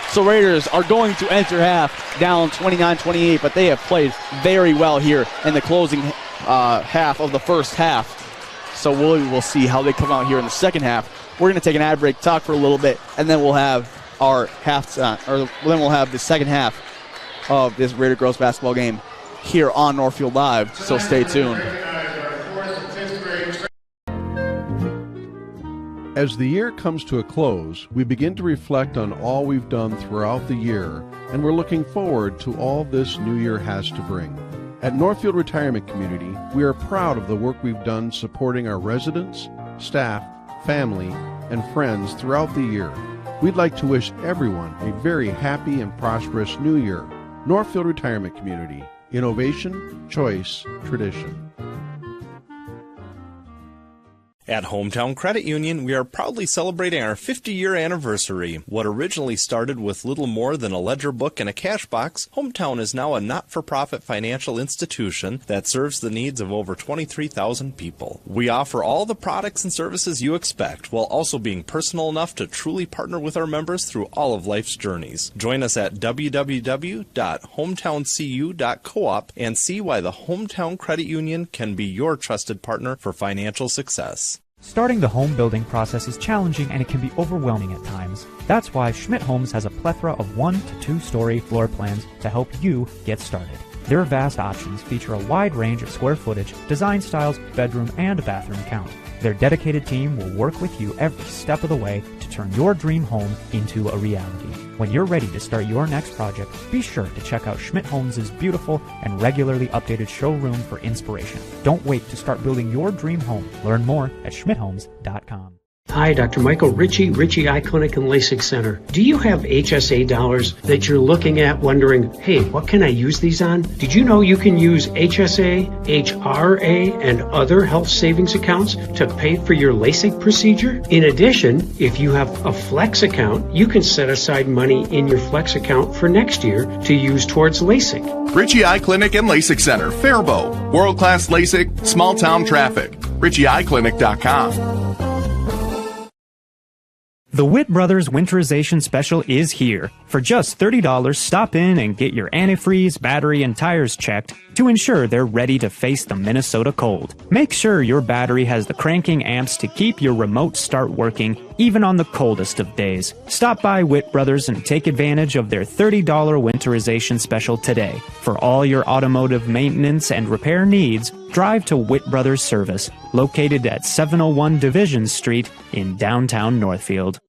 So Raiders are going to enter half down 29-28, but they have played very well here in the closing half of the first half. So we'll see how they come out here in the second half. We're going to take an ad break, talk for a little bit, and then we'll have our then we'll have the second half of this Raider girls basketball game here on Northfield Live. So stay tuned. As the year comes to a close, we begin to reflect on all we've done throughout the year, and we're looking forward to all this new year has to bring. At Northfield Retirement Community, we are proud of the work we've done supporting our residents, staff, family, and friends throughout the year. We'd like to wish everyone a very happy and prosperous new year. Northfield Retirement Community. Innovation, choice, tradition. At Hometown Credit Union, we are proudly celebrating our 50-year anniversary. What originally started with little more than a ledger book and a cash box, Hometown is now a not-for-profit financial institution that serves the needs of over 23,000 people. We offer all the products and services you expect, while also being personal enough to truly partner with our members through all of life's journeys. Join us at www.hometowncu.coop and see why the Hometown Credit Union can be your trusted partner for financial success. Starting the home building process is challenging and it can be overwhelming at times. That's why Schmidt Homes has a plethora of 1 to 2 story floor plans to help you get started. Their vast options feature a wide range of square footage, design styles, bedroom, and bathroom count. Their dedicated team will work with you every step of the way to turn your dream home into a reality. When you're ready to start your next project, be sure to check out Schmidt Homes' beautiful and regularly updated showroom for inspiration. Don't wait to start building your dream home. Learn more at schmidthomes.com. Hi, Dr. Michael Ritchie Eye Clinic and LASIK Center. Do you have HSA dollars that you're looking at wondering, hey, what can I use these on? Did you know you can use HSA, HRA, and other health savings accounts to pay for your LASIK procedure? In addition, if you have a Flex account, you can set aside money in your Flex account for next year to use towards LASIK. Ritchie Eye Clinic and LASIK Center, Faribault. World-class LASIK, small-town traffic. RitchieEyeClinic.com. The Witt Brothers Winterization Special is here. For just $30, stop in and get your antifreeze, battery, and tires checked to ensure they're ready to face the Minnesota cold. Make sure your battery has the cranking amps to keep your remote start working even on the coldest of days. Stop by Witt Brothers and take advantage of their $30 winterization special today. For all your automotive maintenance and repair needs, drive to Witt Brothers Service, located at 701 Division Street in downtown Northfield.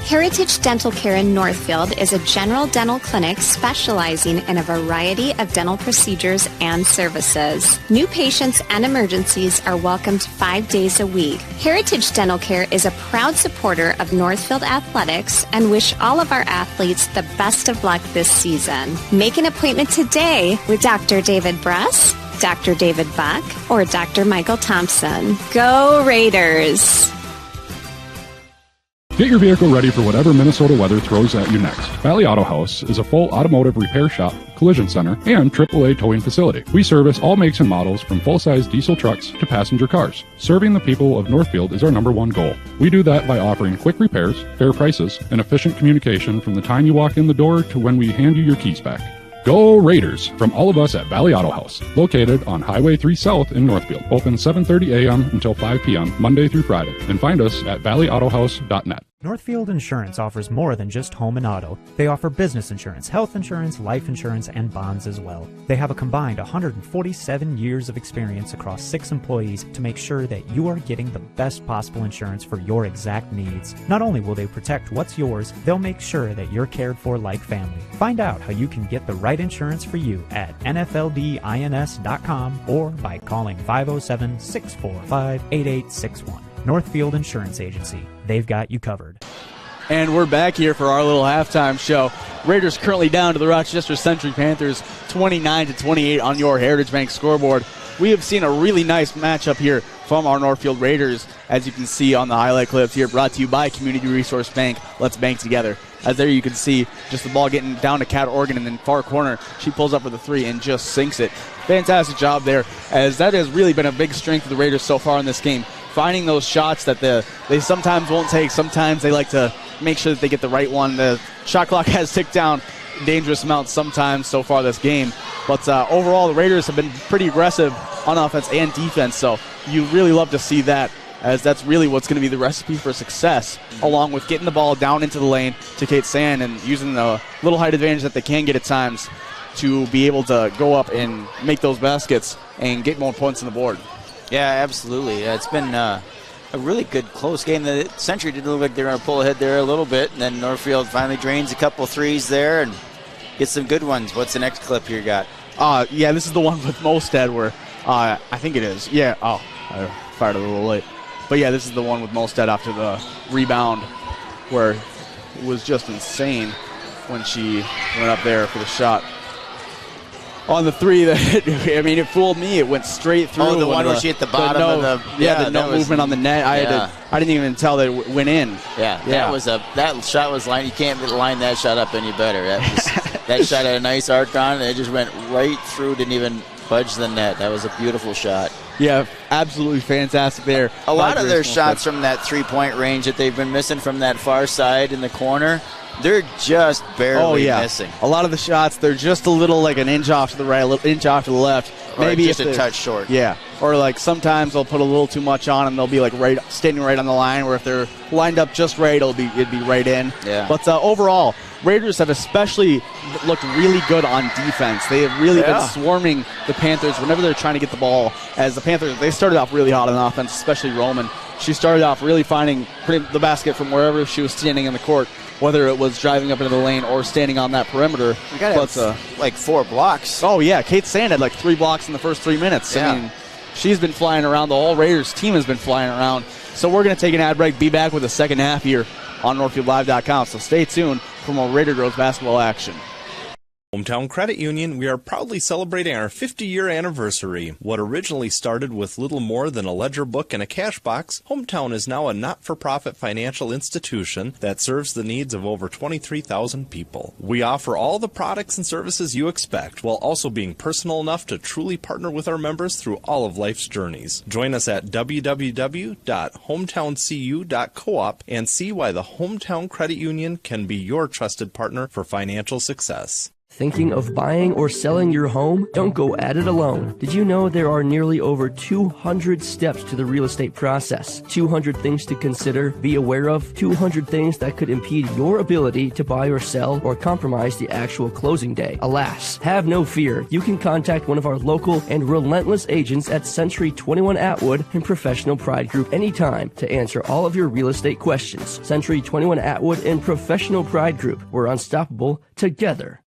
Heritage Dental Care in Northfield is a general dental clinic specializing in a variety of dental procedures and services. New patients and emergencies are welcomed 5 days a week. Heritage Dental Care is a proud supporter of Northfield Athletics and wish all of our athletes the best of luck this season. Make an appointment today with Dr. David Bress, Dr. David Buck, or Dr. Michael Thompson. Go Raiders! Get your vehicle ready for whatever Minnesota weather throws at you next. Valley Auto House is a full automotive repair shop, collision center, and AAA towing facility. We service all makes and models from full-size diesel trucks to passenger cars. Serving the people of Northfield is our #1 goal. We do that by offering quick repairs, fair prices, and efficient communication from the time you walk in the door to when we hand you your keys back. Go Raiders from all of us at Valley Auto House, located on Highway 3 South in Northfield. Open 7:30 a.m. until 5 p.m. Monday through Friday. And find us at valleyautohouse.net. Northfield Insurance offers more than just home and auto. They offer business insurance, health insurance, life insurance, and bonds as well. They have a combined 147 years of experience across 6 employees to make sure that you are getting the best possible insurance for your exact needs. Not only will they protect what's yours, they'll make sure that you're cared for like family. Find out how you can get the right insurance for you at nfldins.com or by calling 507-645-8861. Northfield Insurance Agency. They've got you covered. And we're back here for our little halftime show. Raiders currently down to the Rochester Century Panthers 29-28 on your Heritage Bank scoreboard. We have seen a really nice matchup here from our Northfield Raiders, as you can see on the highlight clips here, brought to you by Community Resource Bank. Let's bank together. As there you can see just the ball getting down to Kat Organ in the far corner. She pulls up for the 3 and just sinks it. Fantastic job there, as that has really been a big strength of the Raiders so far in this game. Finding those shots that they sometimes won't take. Sometimes they like to make sure that they get the right one. The shot clock has ticked down dangerous amounts sometimes so far this game. But overall, the Raiders have been pretty aggressive on offense and defense. So you really love to see that, as that's really what's going to be the recipe for success, along with getting the ball down into the lane to Kate Sand and using the little height advantage that they can get at times to be able to go up and make those baskets and get more points on the board. Yeah, absolutely. It's been a really good, close game. The Century did look like they were going to pull ahead there a little bit, and then Northfield finally drains a couple threes there and gets some good ones. What's the next clip here you got? Yeah, this is the one with Molstead where I think it is. Yeah, I fired it a little late. But yeah, this is the one with Molstead after the rebound where it was just insane when she went up there for the shot. On the 3, it fooled me. It went straight through. Oh, the one where she hit the bottom of the... Yeah, the no movement on the net. I didn't even tell that it went in. Yeah, that shot was lined. You can't line that shot up any better. That shot had a nice arc on it. It just went right through, didn't even budge the net. That was a beautiful shot. Yeah, absolutely fantastic there. A lot of their shots from that three-point range that they've been missing from that far side in the corner, they're just barely missing. A lot of the shots, they're just a little like an inch off to the right, a little inch off to the left. Or maybe just a touch short. Yeah. Or like sometimes they'll put a little too much on and they'll be like standing right on the line, where if they're lined up just right, it'd be right in. Yeah. But overall, Raiders have especially looked really good on defense. They have really been swarming the Panthers whenever they're trying to get the ball. As the Panthers, they started off really hot on offense, especially Roman. She started off really finding the basket from wherever she was standing in the court, whether it was driving up into the lane or standing on that perimeter. You got to have like 4 blocks. Oh, yeah. Kate Sand had like 3 blocks in the first 3 minutes. Yeah. I mean, she's been flying around. The whole Raiders team has been flying around. So we're going to take an ad break, be back with the second half here on NorthfieldLive.com. So stay tuned for more Raider Girls basketball action. Hometown Credit Union, we are proudly celebrating our 50-year anniversary. What originally started with little more than a ledger book and a cash box, Hometown is now a not-for-profit financial institution that serves the needs of over 23,000 people. We offer all the products and services you expect, while also being personal enough to truly partner with our members through all of life's journeys. Join us at www.hometowncu.coop and see why the Hometown Credit Union can be your trusted partner for financial success. Thinking of buying or selling your home? Don't go at it alone. Did you know there are nearly over 200 steps to the real estate process? 200 things to consider, be aware of, 200 things that could impede your ability to buy or sell or compromise the actual closing day. Alas, have no fear. You can contact one of our local and relentless agents at Century 21 Atwood and Professional Pride Group anytime to answer all of your real estate questions. Century 21 Atwood and Professional Pride Group. We're unstoppable together.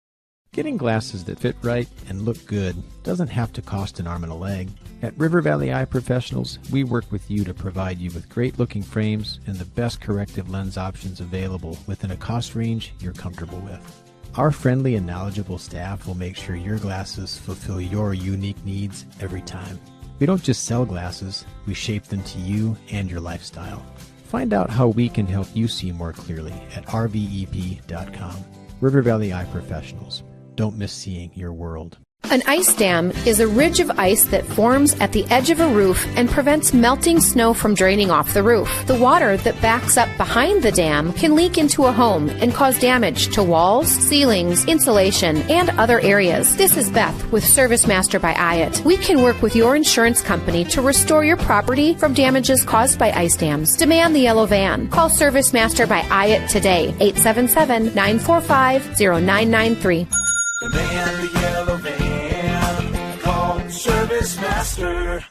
Getting glasses that fit right and look good doesn't have to cost an arm and a leg. At River Valley Eye Professionals, we work with you to provide you with great-looking frames and the best corrective lens options available within a cost range you're comfortable with. Our friendly and knowledgeable staff will make sure your glasses fulfill your unique needs every time. We don't just sell glasses, we shape them to you and your lifestyle. Find out how we can help you see more clearly at rvep.com. River Valley Eye Professionals. Don't miss seeing your world. An ice dam is a ridge of ice that forms at the edge of a roof and prevents melting snow from draining off the roof. The water that backs up behind the dam can leak into a home and cause damage to walls, ceilings, insulation, and other areas. This is Beth with Service Master by IAT. We can work with your insurance company to restore your property from damages caused by ice dams. Demand the yellow van. Call Service Master by IAT today, 877-945-0993. Demand the yellow van. Call Service Master.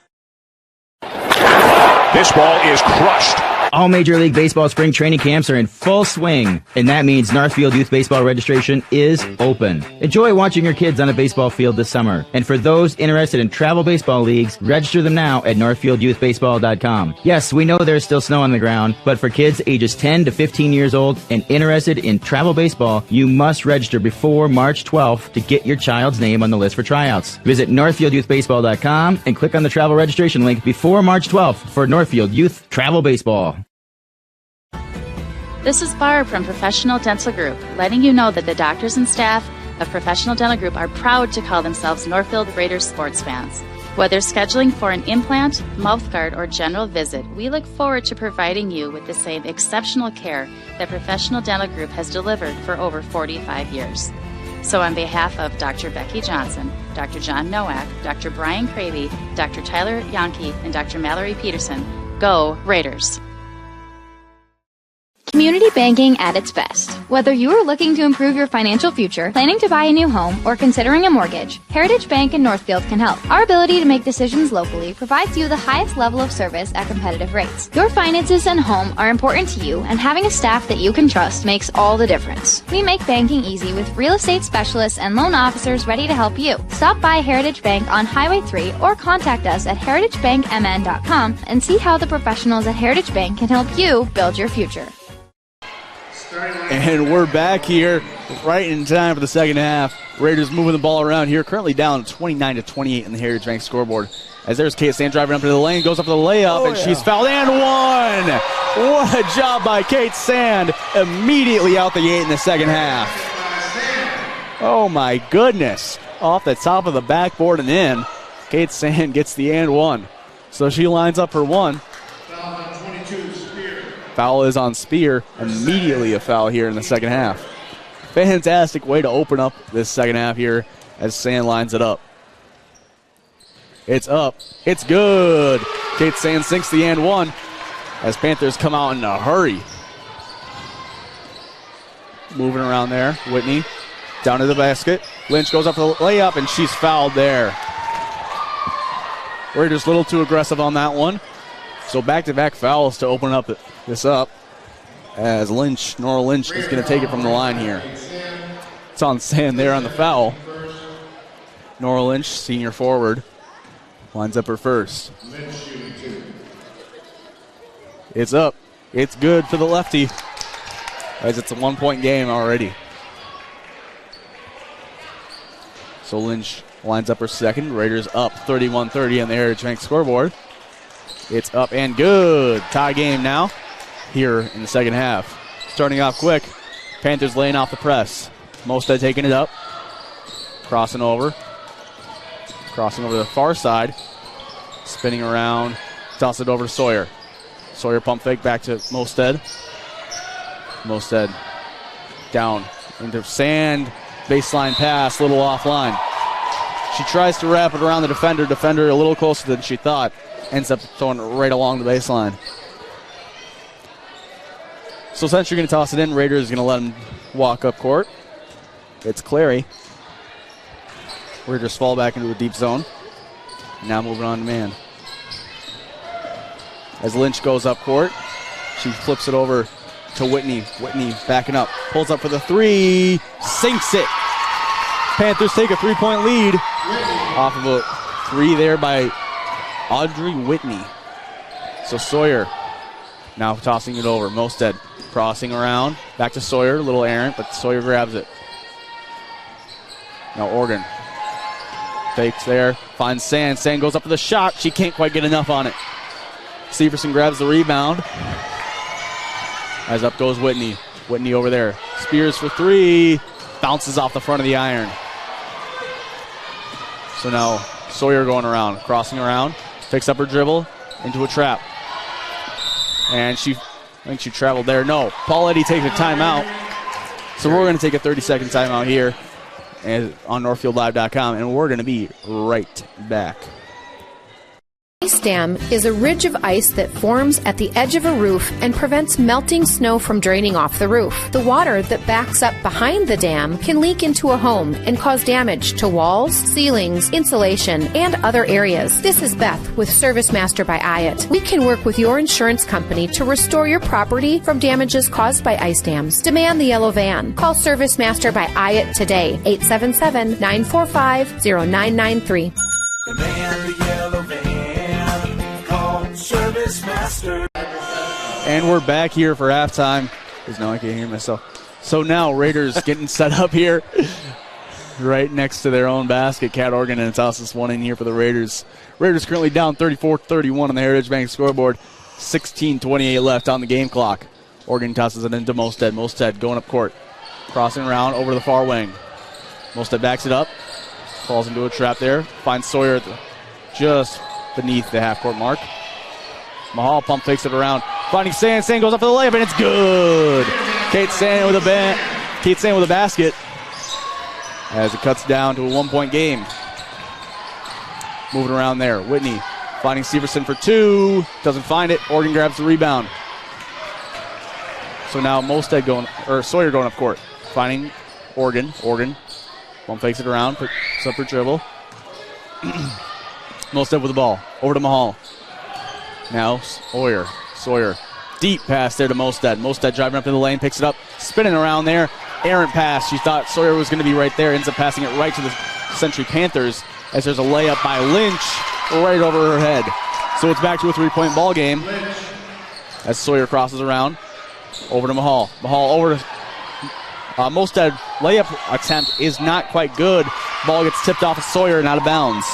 This ball is crushed. All Major League Baseball spring training camps are in full swing, and that means Northfield Youth Baseball registration is open. Enjoy watching your kids on a baseball field this summer. And for those interested in travel baseball leagues, register them now at northfieldyouthbaseball.com. Yes, we know there's still snow on the ground, but for kids ages 10 to 15 years old and interested in travel baseball, you must register before March 12th to get your child's name on the list for tryouts. Visit northfieldyouthbaseball.com and click on the travel registration link before March 12th for Northfield Youth Travel Baseball. This is Barb from Professional Dental Group, letting you know that the doctors and staff of Professional Dental Group are proud to call themselves Northfield Raiders sports fans. Whether scheduling for an implant, mouthguard, or general visit, we look forward to providing you with the same exceptional care that Professional Dental Group has delivered for over 45 years. So on behalf of Dr. Becky Johnson, Dr. John Nowak, Dr. Brian Cravey, Dr. Tyler Yonke, and Dr. Mallory Peterson, go Raiders! Community banking at its best. Whether you are looking to improve your financial future, planning to buy a new home, or considering a mortgage, Heritage Bank in Northfield can help. Our ability to make decisions locally provides you the highest level of service at competitive rates. Your finances and home are important to you, and having a staff that you can trust makes all the difference. We make banking easy with real estate specialists and loan officers ready to help you. Stop by Heritage Bank on Highway 3 or contact us at heritagebankmn.com and see how the professionals at Heritage Bank can help you build your future. And we're back here right in time for the second half. Raiders moving the ball around here, currently down 29-28 in the Heritage Bank scoreboard. As there's Kate Sand driving up to the lane, goes up for the layup, she's fouled and one. What a job by Kate Sand, immediately out the gate in the second half. Oh my goodness. Off the top of the backboard and in. Kate Sand gets the and one. So she lines up for one. Foul is on Spear. Immediately a foul here in the second half. Fantastic way to open up this second half here as Sand lines it up. It's up. It's good. Kate Sand sinks the and one as Panthers come out in a hurry. Moving around there. Whitney down to the basket. Lynch goes up for the layup and she's fouled there. We're just a little too aggressive on that one. So back-to-back fouls to open up this up as Nora Lynch is going to take it from the line here. It's on Sand there on the foul. Nora Lynch, senior forward, lines up her first. It's up. It's good for the lefty as it's a 1-point game already. So Lynch lines up her second. Raiders up 31-30 on the Heritage Bank scoreboard. It's up and good. Tie game now here in the second half. Starting off quick. Panthers laying off the press. Mostad taking it up. Crossing over to the far side. Spinning around. Toss it over to Sawyer. Sawyer pump fake back to Mostad. Mostad down into Sand. Baseline pass, little offline. She tries to wrap it around the defender. Defender a little closer than she thought. Ends up throwing it right along the baseline. So Century going to toss it in. Raiders going to let him walk up court. It's Clary. Raiders fall back into a deep zone. Now moving on to man. As Lynch goes up court, she flips it over to Whitney. Whitney backing up. Pulls up for the three. Sinks it. Panthers take a 3-point lead off of a three there by Audrey Whitney. So Sawyer now tossing it over. Mostad crossing around. Back to Sawyer. A little errant, but Sawyer grabs it. Now Organ fakes there. Finds Sand. Sand goes up for the shot. She can't quite get enough on it. Severson grabs the rebound. As up goes Whitney. Whitney over there. Spears for three. Bounces off the front of the iron. So now Sawyer going around, crossing around, picks up her dribble into a trap. And I think she traveled there. No, Pauletti takes a timeout. So we're going to take a 30-second timeout here on NorthfieldLive.com, and we're going to be right back. Ice dam is a ridge of ice that forms at the edge of a roof and prevents melting snow from draining off the roof. The water that backs up behind the dam can leak into a home and cause damage to walls, ceilings, insulation, and other areas. This is Beth with Service Master by Hyatt. We can work with your insurance company to restore your property from damages caused by ice dams. Demand the yellow van. Call Service Master by Hyatt today, 877-945-0993. Demand the yellow van. Service Master. And we're back here for halftime, because now I can't hear myself. So now Raiders getting set up here right next to their own basket. Cat Oregon and toss this one in here for the Raiders. Raiders currently down 34-31 on the Heritage Bank scoreboard. 16:28 left on the game clock. Oregon tosses it into Mosted. Mosted going up court. Crossing around over the far wing. Mosted backs it up. Falls into a trap there. Finds Sawyer just beneath the half-court mark. Mahal pump fakes it around. Finding Sand. Sand goes up for the layup, and it's good. Kate Sand with a basket as it cuts down to a 1-point game. Moving around there. Whitney finding Severson for two. Doesn't find it. Oregon grabs the rebound. So now Sawyer going up court. Finding Oregon. Oregon pump fakes it around. Puts up her dribble. Mosted with the ball. Over to Mahal. Now Sawyer. Deep pass there to Mosted. Mosted driving up in the lane, picks it up, spinning around there. Errant pass. She thought Sawyer was going to be right there. Ends up passing it right to the Century Panthers as there's a layup by Lynch right over her head. So it's back to a 3-point ball game as Sawyer crosses around. Over to Mahal. Mahal over to Mosted. Layup attempt is not quite good. Ball gets tipped off of Sawyer and out of bounds.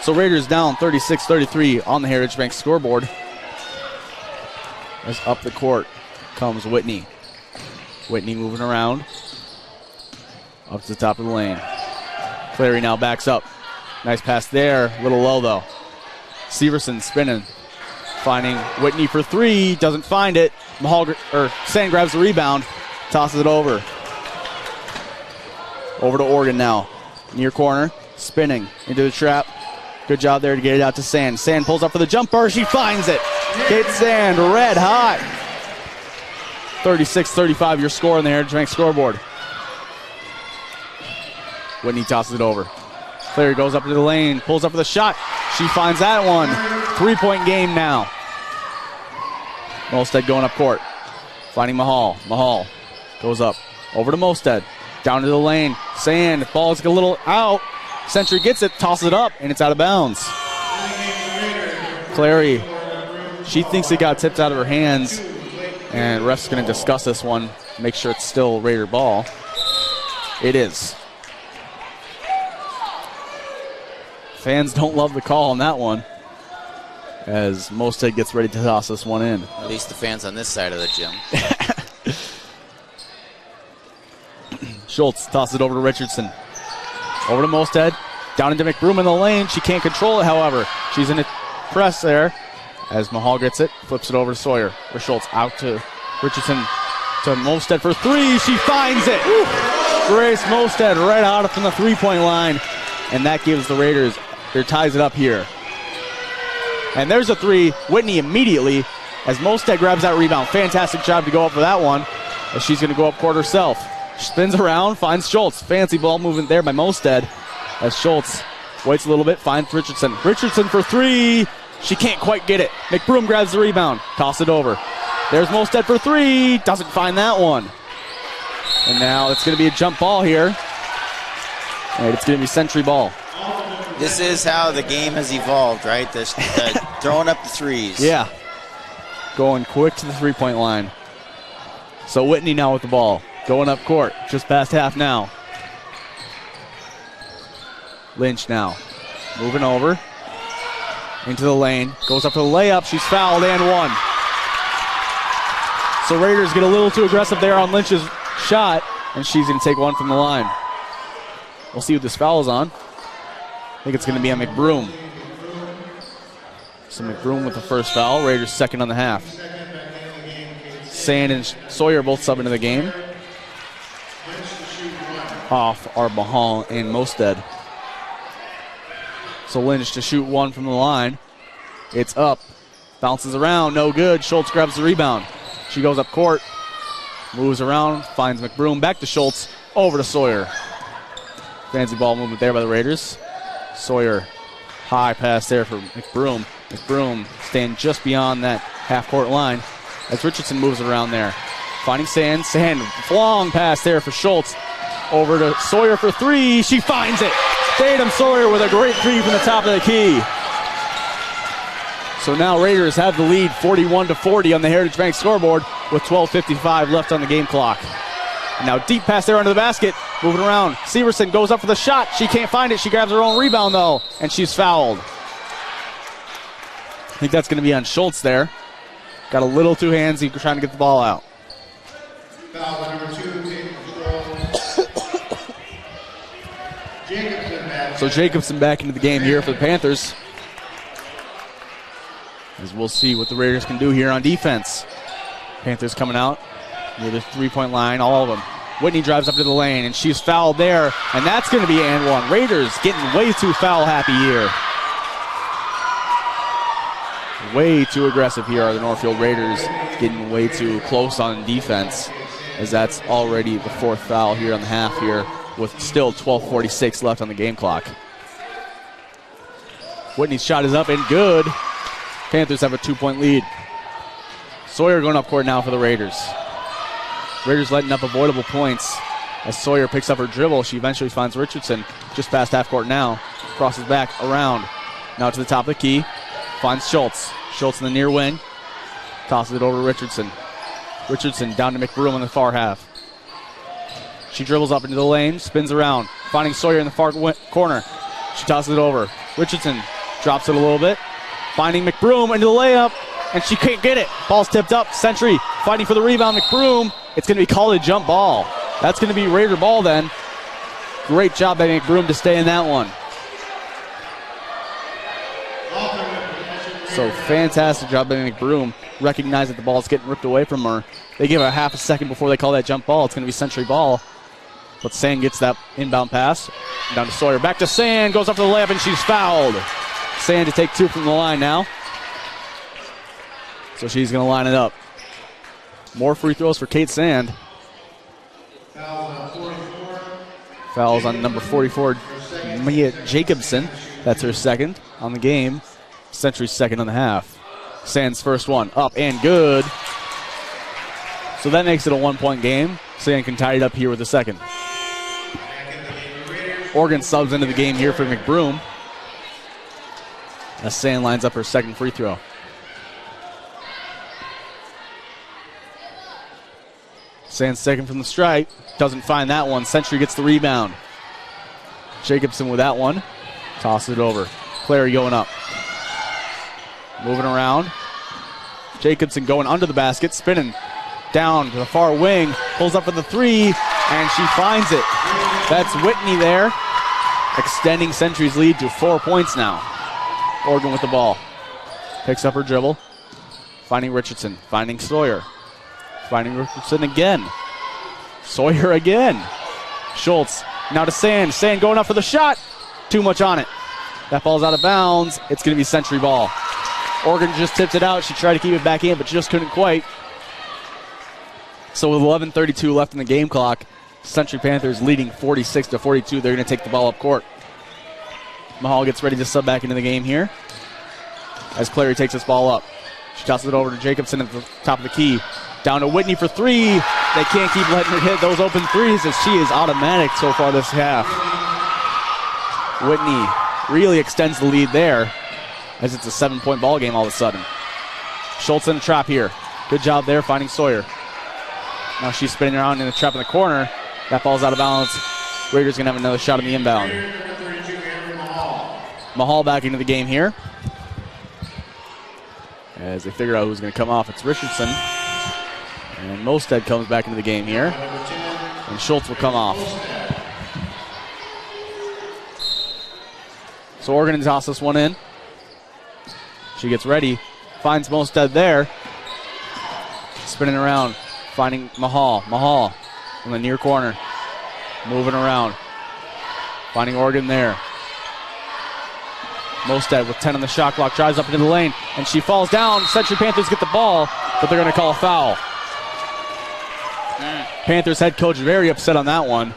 So Raiders down 36-33 on the Heritage Bank scoreboard. As up the court comes Whitney. Whitney moving around. Up to the top of the lane. Clary now backs up. Nice pass there. A little low though. Severson spinning. Finding Whitney for three. Doesn't find it. Sand grabs the rebound. Tosses it over. Over to Oregon now. Near corner. Spinning into the trap. Good job there to get it out to Sand. Sand pulls up for the jumper. She finds it. Kate Sand, red hot. 36-35 your score on the Heritage Bank scoreboard. Whitney tosses it over. Clary goes up into the lane, pulls up for the shot. She finds that one. 3-point game now. Mosted going up court. Finding Mahal. Mahal goes up. Over to Mosted. Down to the lane. Sand. Ball's a little out. Century gets it, tosses it up, and it's out of bounds. Clary, she thinks it got tipped out of her hands, and ref's going to discuss this one, make sure it's still Raider ball. It is. Fans don't love the call on that one, as Mosted gets ready to toss this one in. At least the fans on this side of the gym. Schultz tosses it over to Richardson. Over to Mosted. Down into McBroom in the lane. She can't control it, however. She's in a press there. As Mahal gets it, flips it over to Sawyer. Or Schultz out to Richardson. To Mosted for three. She finds it. Grace Mosted right out from the 3-point line. And that gives the Raiders, or ties it up here. And there's a three. Whitney immediately, as Mosted grabs that rebound. Fantastic job to go up for that one. As she's going to go up court herself. She spins around, finds Schultz. Fancy ball movement there by Mosted. As Schultz waits a little bit, finds Richardson. Richardson for three. She can't quite get it. McBroom grabs the rebound. Toss it over. There's Mosted for three. Doesn't find that one. And now it's going to be a jump ball here. And it's going to be Century ball. This is how the game has evolved, right? Throwing up the threes. Yeah. Going quick to the 3-point line. So Whitney now with the ball. Going up court, just past half now. Lynch now. Moving over. Into the lane. Goes up for the layup. She's fouled and one. So Raiders get a little too aggressive there on Lynch's shot, and she's going to take one from the line. We'll see who this foul is on. I think it's going to be on McBroom. So McBroom with the first foul. Raiders second on the half. Sand and Sawyer both sub into the game. Off are Mahal and Mosted. So Lynch to shoot one from the line. It's up. Bounces around. No good. Schultz grabs the rebound. She goes up court. Moves around. Finds McBroom. Back to Schultz. Over to Sawyer. Fancy ball movement there by the Raiders. Sawyer. High pass there for McBroom. McBroom staying just beyond that half-court line as Richardson moves around there. Finding Sand. Sand. Long pass there for Schultz. Over to Sawyer for three. She finds it. Tatum Sawyer with a great three from the top of the key. So now Raiders have the lead 41-40 on the Heritage Bank scoreboard with 12:55 left on the game clock. Now deep pass there under the basket. Moving around. Severson goes up for the shot. She can't find it. She grabs her own rebound though, and she's fouled. I think that's going to be on Schultz there. Got a little too handsy trying to get the ball out. Foul number 2, So Jacobson back into the game here for the Panthers. As we'll see what the Raiders can do here on defense. Panthers coming out near the three-point line, all of them. Whitney drives up to the lane, and she's fouled there, and that's going to be and one. Raiders getting way too foul happy here. Way too aggressive here are the Northfield Raiders, getting way too close on defense, as that's already the fourth foul here on the half here, with still 12:46 left on the game clock. Whitney's shot is up and good. Panthers have a 2-point lead. Sawyer going up court now for the Raiders. Raiders letting up avoidable points. As Sawyer picks up her dribble, she eventually finds Richardson just past half court now. Crosses back around. Now to the top of the key. Finds Schultz. Schultz in the near wing. Tosses it over to Richardson. Richardson down to McBroom in the far half. She dribbles up into the lane, spins around, finding Sawyer in the far corner. She tosses it over. Richardson drops it a little bit, finding McBroom into the layup, and she can't get it. Ball's tipped up. Century fighting for the rebound. McBroom. It's going to be called a jump ball. That's going to be Raider ball then. Great job by McBroom to stay in that one. So fantastic job by McBroom. Recognize that the ball's getting ripped away from her. They give her a half a second before they call that jump ball. It's going to be Century ball. But Sand gets that inbound pass. Down to Sawyer. Back to Sand. Goes up for the layup, and she's fouled. Sand to take two from the line now. So she's going to line it up. More free throws for Kate Sand. Fouls on number 44, Mia Jacobson. That's her second on the game. Century's second on the half. Sand's first one up and good. So that makes it a 1-point game. Sand can tie it up here with the second. Oregon subs into the game here for McBroom. As Sand lines up her second free throw. Sand second from the stripe. Doesn't find that one. Century gets the rebound. Jacobson with that one. Tosses it over. Clary going up. Moving around. Jacobson going under the basket. Spinning down to the far wing. Pulls up for the three. And she finds it. That's Whitney there. Extending Century's lead to 4 points now. Oregon with the ball. Picks up her dribble. Finding Richardson. Finding Sawyer. Finding Richardson again. Sawyer again. Schultz now to Sand. Sand going up for the shot. Too much on it. That ball's out of bounds. It's going to be Century ball. Oregon just tipped it out. She tried to keep it back in, but just couldn't quite. So with 11:32 left in the game clock, Century Panthers leading 46-42. They're going to take the ball up court. Mahal gets ready to sub back into the game here as Clary takes this ball up. She tosses it over to Jacobson at the top of the key. Down to Whitney for three. They can't keep letting her hit those open threes as she is automatic so far this half. Whitney really extends the lead there as it's a 7-point ball game all of a sudden. Schultz in the trap here. Good job there finding Sawyer. Now she's spinning around in the trap in the corner. That ball's out of bounds. Raiders going to have another shot in the inbound. Mahal back into the game here. As they figure out who's going to come off, it's Richardson. And Mosted comes back into the game here. And Schultz will come off. So Oregon toss this one in. She gets ready. Finds Mosted there. Spinning around. Finding Mahal. Mahal in the near corner. Moving around. Finding Oregon there. Mosted with 10 on the shot clock. Drives up into the lane. And she falls down. Century Panthers get the ball. But they're going to call a foul. Panthers head coach very upset on that one.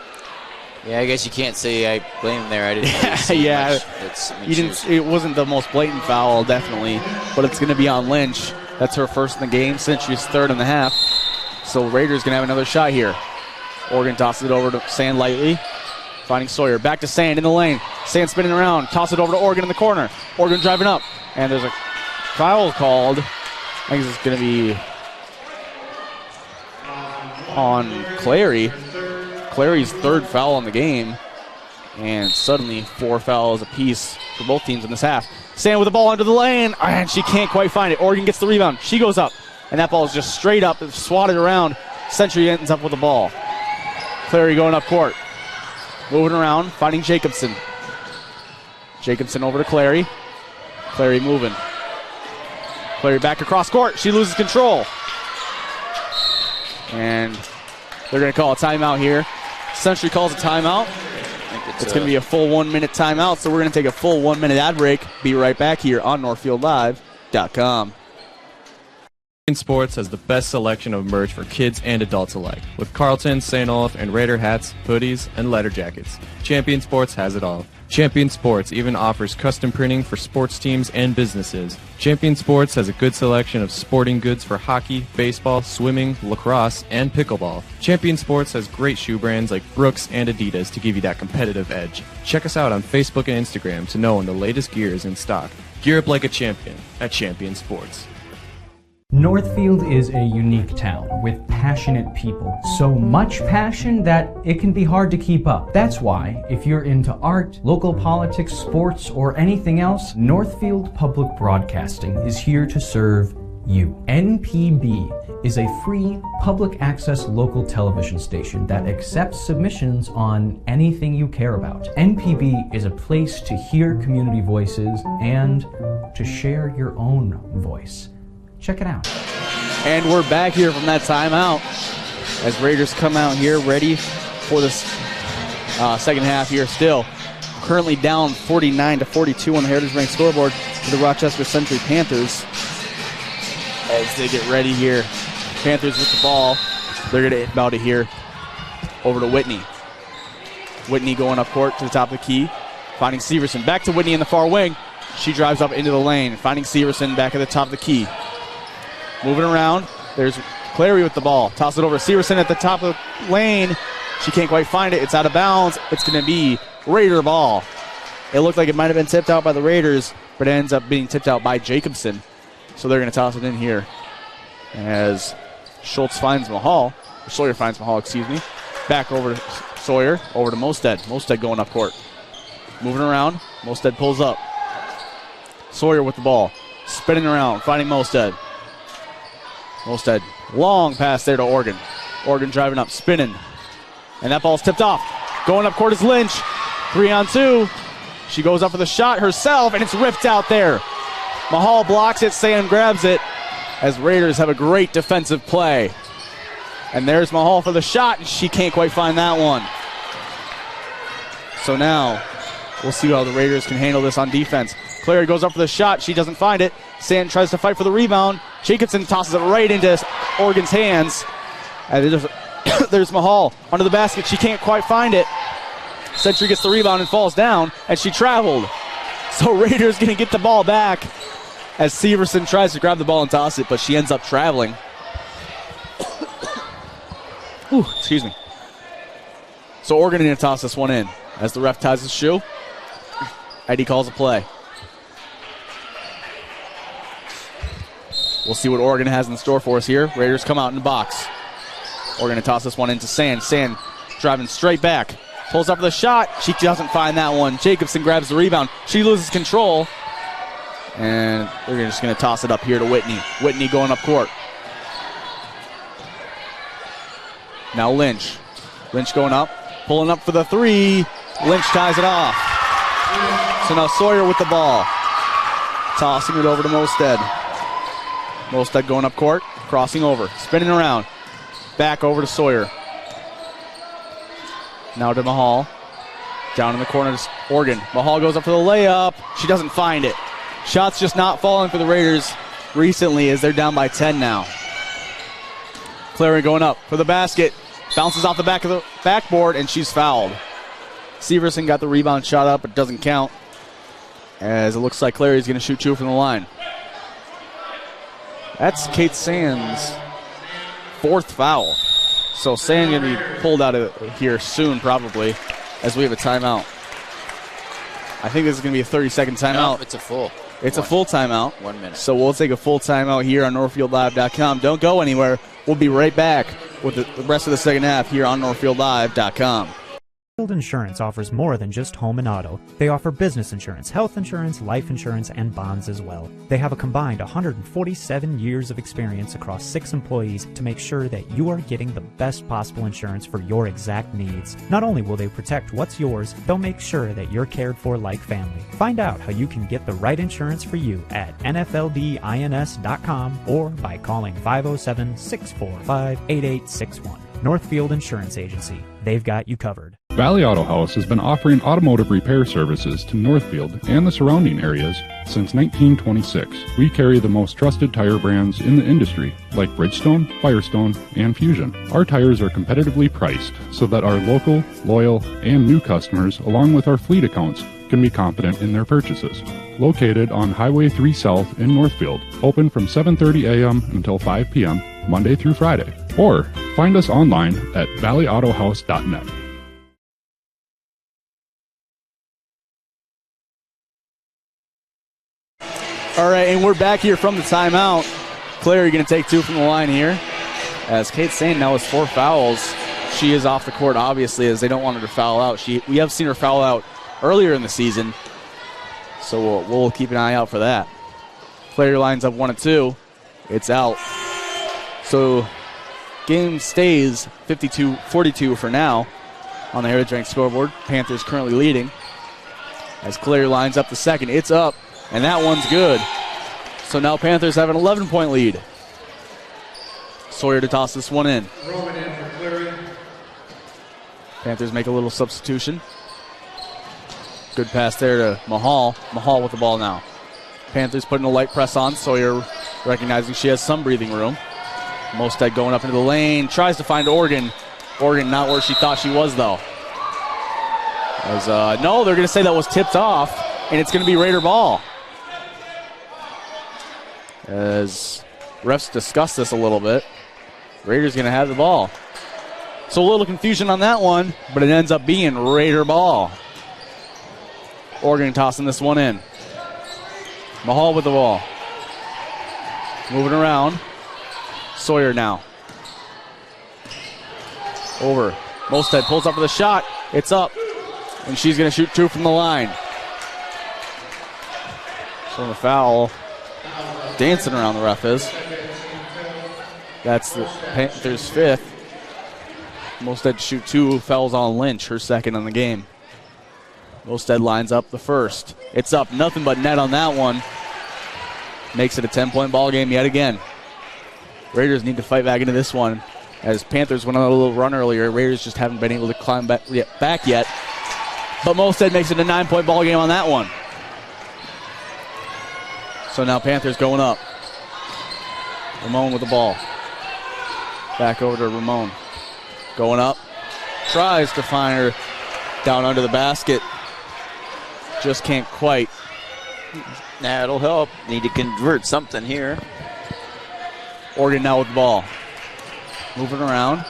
Yeah, I guess you can't say I blame him there. I didn't really see yeah, much. It wasn't the most blatant foul, definitely, but it's going to be on Lynch. That's her first in the game. Century's third in the half. So Raiders going to have another shot here. Oregon tosses it over to Sand lightly. Finding Sawyer. Back to Sand in the lane. Sand spinning around. Toss it over to Oregon in the corner. Oregon driving up. And there's a foul called. I think it's going to be on Clary. Clary's third foul in the game. And suddenly 4 fouls apiece for both teams in this half. Sand with the ball under the lane. And she can't quite find it. Oregon gets the rebound. She goes up. And that ball is just straight up. It's swatted around. Century ends up with the ball. Clary going up court. Moving around. Finding Jacobson. Jacobson over to Clary. Clary moving. Clary back across court. She loses control. And they're going to call a timeout here. Century calls a timeout. It's going to be a full 1 minute timeout, so we're going to take a full 1 minute ad break. Be right back here on NorthfieldLive.com. Sports has the best selection of merch for kids and adults alike, with Carlton, St. Olaf, and Raider hats, hoodies, and letter jackets. Champion Sports has it all. Champion Sports even offers custom printing for sports teams and businesses. Champion Sports has a good selection of sporting goods for hockey, baseball, swimming, lacrosse, and pickleball. Champion Sports has great shoe brands like Brooks and Adidas to give you that competitive edge. Check us out on Facebook and Instagram to know when the latest gear is in stock. Gear up like a champion at Champion Sports. Northfield is a unique town with passionate people. So much passion that it can be hard to keep up. That's why, if you're into art, local politics, sports, or anything else, Northfield Public Broadcasting is here to serve you. NPB is a free public access local television station that accepts submissions on anything you care about. NPB is a place to hear community voices and to share your own voice. Check it out. And we're back here from that timeout as Raiders come out here ready for this second half here still. Currently down 49-42 on the Heritage Bank scoreboard to the Rochester Century Panthers as they get ready here. Panthers with the ball. They're going to inbound it here over to Whitney. Whitney going up court to the top of the key. Finding Severson. Back to Whitney in the far wing. She drives up into the lane. Finding Severson back at the top of the key. Moving around. There's Clary with the ball. Toss it over to Severson at the top of the lane. She can't quite find it. It's out of bounds. It's going to be Raider ball. It looked like it might have been tipped out by the Raiders, but it ends up being tipped out by Jacobson. So they're going to toss it in here as Schultz finds Mahal. Sawyer finds Mahal, excuse me. Back over to Sawyer, over to Mosted. Mosted going up court. Moving around. Mosted pulls up. Sawyer with the ball. Spinning around, finding Mosted. Mosted, long pass there to Oregon. Oregon driving up, spinning. And that ball's tipped off. Going up court is Lynch. 3-on-2. She goes up for the shot herself, and it's ripped out there. Mahal blocks it, Sand grabs it, as Raiders have a great defensive play. And there's Mahal for the shot, and she can't quite find that one. So now, we'll see how the Raiders can handle this on defense. Clary goes up for the shot. She doesn't find it. Sand tries to fight for the rebound. Jacobson tosses it right into Oregon's hands. And there's Mahal under the basket. She can't quite find it. Century gets the rebound and falls down, and she traveled. So Raiders going to get the ball back as Severson tries to grab the ball and toss it, but she ends up traveling. Ooh, excuse me. So Oregon going to toss this one in as the ref ties his shoe. Eddie calls a play. We'll see what Oregon has in store for us here. Raiders come out in the box. Oregon to toss this one into Sand. Sand driving straight back. Pulls up for the shot. She doesn't find that one. Jacobson grabs the rebound. She loses control. And they're just going to toss it up here to Whitney. Whitney going up court. Now Lynch. Lynch going up. Pulling up for the three. Lynch ties it off. So now Sawyer with the ball. Tossing it over to Mosted. Mosted going up court, crossing over, spinning around. Back over to Sawyer. Now to Mahal. Down in the corner to Oregon. Mahal goes up for the layup. She doesn't find it. Shots just not falling for the Raiders recently as they're down by 10 now. Clary going up for the basket. Bounces off the back of the backboard, and she's fouled. Severson got the rebound shot up, but doesn't count, as it looks like Clary's going to shoot 2 from the line. That's Kate Sand's 4th foul. So Sand going to be pulled out of here soon, probably, as we have a timeout. I think this is going to be a 30-second timeout. No, it's a full. It's a full timeout. 1 minute. So we'll take a full timeout here on NorthfieldLive.com. Don't go anywhere. We'll be right back with the rest of the second half here on NorthfieldLive.com. Northfield Insurance offers more than just home and auto. They offer business insurance, health insurance, life insurance, and bonds as well. They have a combined 147 years of experience across 6 employees to make sure that you are getting the best possible insurance for your exact needs. Not only will they protect what's yours, they'll make sure that you're cared for like family. Find out how you can get the right insurance for you at nfldins.com or by calling 507-645-8861. Northfield Insurance Agency. They've got you covered. Valley Auto House has been offering automotive repair services to Northfield and the surrounding areas since 1926. We carry the most trusted tire brands in the industry, like Bridgestone, Firestone, and Fusion. Our tires are competitively priced so that our local, loyal, and new customers, along with our fleet accounts, can be confident in their purchases. Located on Highway 3 South in Northfield, open from 7:30 a.m. until 5 p.m., Monday through Friday. Or find us online at valleyautohouse.net. All right, and we're back here from the timeout. Clary going to take 2 from the line here. As Kate Sand now has 4 fouls. She is off the court, obviously, as they don't want her to foul out. We have seen her foul out earlier in the season, so we'll keep an eye out for that. Clary lines up 1 and 2. It's out. So game stays 52-42 for now on the Heritage Bank scoreboard. Panthers currently leading. As Clary lines up the second, it's up, and that one's good. So now Panthers have an 11-point lead. Sawyer to toss this one in. Panthers make a little substitution. Good pass there to Mahal. Mahal with the ball now. Panthers putting a light press on. Sawyer recognizing she has some breathing room. Mosted going up into the lane. Tries to find Oregon. Oregon not where she thought she was, though. No, they're going to say that was tipped off, and it's going to be Raider ball. As refs discuss this a little bit, Raiders going to have the ball. So a little confusion on that one, but it ends up being Raider ball. Oregon tossing this one in. Mahal with the ball. Moving around. Sawyer now. Over. Mosted pulls up for the shot. It's up. And she's going to shoot 2 from the line. So the foul. Dancing around the ref is. That's the Panthers' 5th. Mosted shoot 2 fouls on Lynch, her 2nd in the game. Mosted lines up the first. It's up. Nothing but net on that one. Makes it a 10-point ball game yet again. Raiders need to fight back into this one. As Panthers went on a little run earlier, Raiders just haven't been able to climb back yet. But Mosted makes it a 9-point ball game on that one. So now Panthers going up. Ramon with the ball. Back over to Ramon. Going up. Tries to find her down under the basket. Just can't quite. That'll help. Need to convert something here. Oregon now with the ball. Moving around.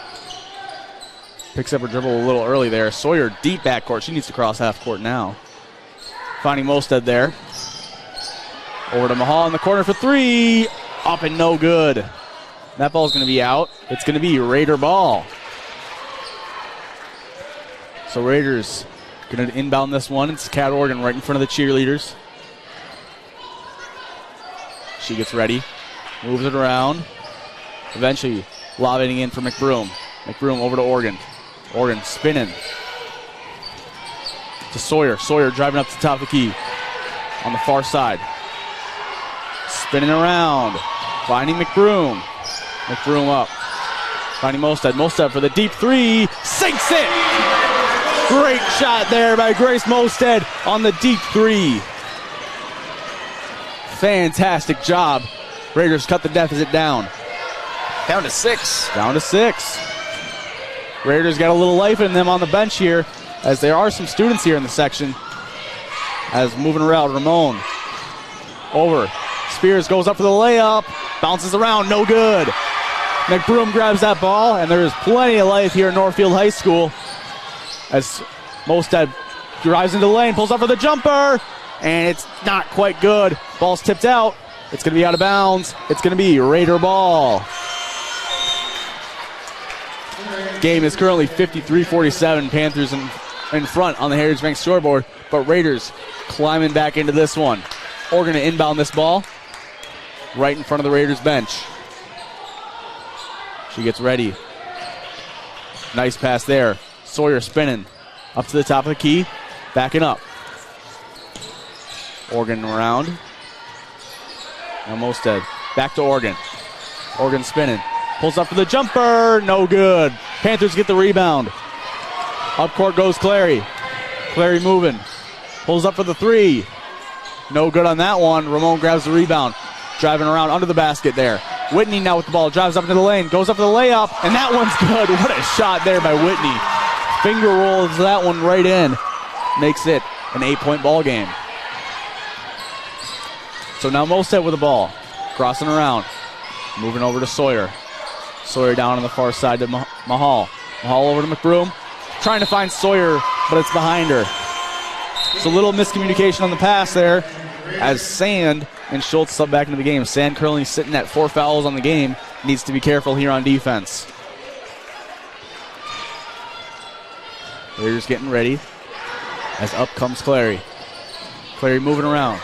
Picks up her dribble a little early there. Sawyer deep backcourt. She needs to cross half court now. Finding Mosted there. Over to Mahal in the corner for 3. Up and no good. That ball's going to be out. It's going to be Raider ball. So Raiders going to inbound this one. It's Cat Oregon right in front of the cheerleaders. She gets ready. Moves it around. Eventually lobbing in for McBroom. McBroom over to Oregon. Oregon spinning. To Sawyer. Sawyer driving up to the top of the key. on the far side. Spinning around. Finding McBroom. McBroom up. Finding Mostad. Mostad for the deep three. Sinks it! Great shot there by Grace Mostad on the deep three. Fantastic job. Raiders cut the deficit down. Down to 6. Down to 6. Raiders got a little life in them on the bench here, as there are some students here in the section. As moving around, Ramon over. Spears goes up for the layup. Bounces around, no good. McBroom grabs that ball, and there is plenty of life here at Northfield High School. As Mostad drives into the lane, pulls up for the jumper, and it's not quite good. Ball's tipped out. It's going to be out of bounds. It's going to be Raider ball. Game is currently 53-47. Panthers in front on the Heritage Bank scoreboard, but Raiders climbing back into this one. Oregon to inbound this ball right in front of the Raiders bench. She gets ready. Nice pass there. Sawyer spinning up to the top of the key, backing up. Oregon around. Now Mostad back to Oregon. Oregon spinning. Pulls up for the jumper. No good. Panthers get the rebound. Up court goes Clary. Clary moving. Pulls up for the three. No good on that one. Ramon grabs the rebound. Driving around under the basket there. Whitney now with the ball. Drives up into the lane. Goes up for the layup. And that one's good. What a shot there by Whitney. Finger rolls that one right in. Makes it an 8-point ball game. So now Mostad with the ball. Crossing around. Moving over to Sawyer. Sawyer down on the far side to Mahal. Mahal over to McBroom. Trying to find Sawyer, but it's behind her. So a little miscommunication on the pass there as Sand and Schultz sub back into the game. Sand currently sitting at 4 fouls on the game. Needs to be careful here on defense. Raiders getting ready as up comes Clary. Clary moving around.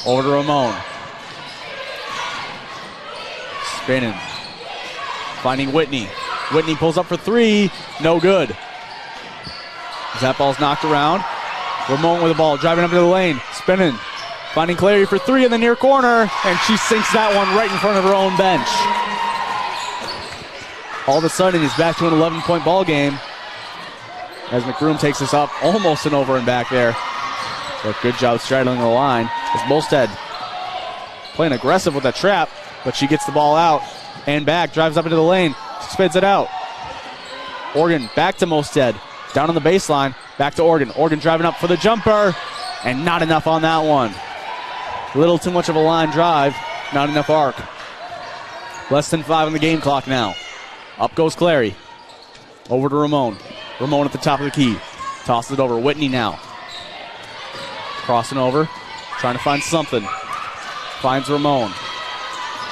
Over to Ramon. Spinning. Finding Whitney. Whitney pulls up for three. No good. That ball's knocked around. Ramon with the ball. Driving up into the lane. Spinning. Finding Clary for three in the near corner. And she sinks that one right in front of her own bench. All of a sudden, it's back to an 11-point ball game. As McBroom takes us up almost an over and back there. But good job straddling the line. As Mostad playing aggressive with that trap, but she gets the ball out and back, drives up into the lane, spins it out. Oregon back to Mostad, down on the baseline, back to Oregon. Oregon driving up for the jumper, and not enough on that one. A little too much of a line drive, not enough arc. Less than 5 on the game clock now. Up goes Clary. Over to Ramon. Ramon at the top of the key. Tosses it over. Whitney now. Crossing over. Trying to find something. Finds Ramon.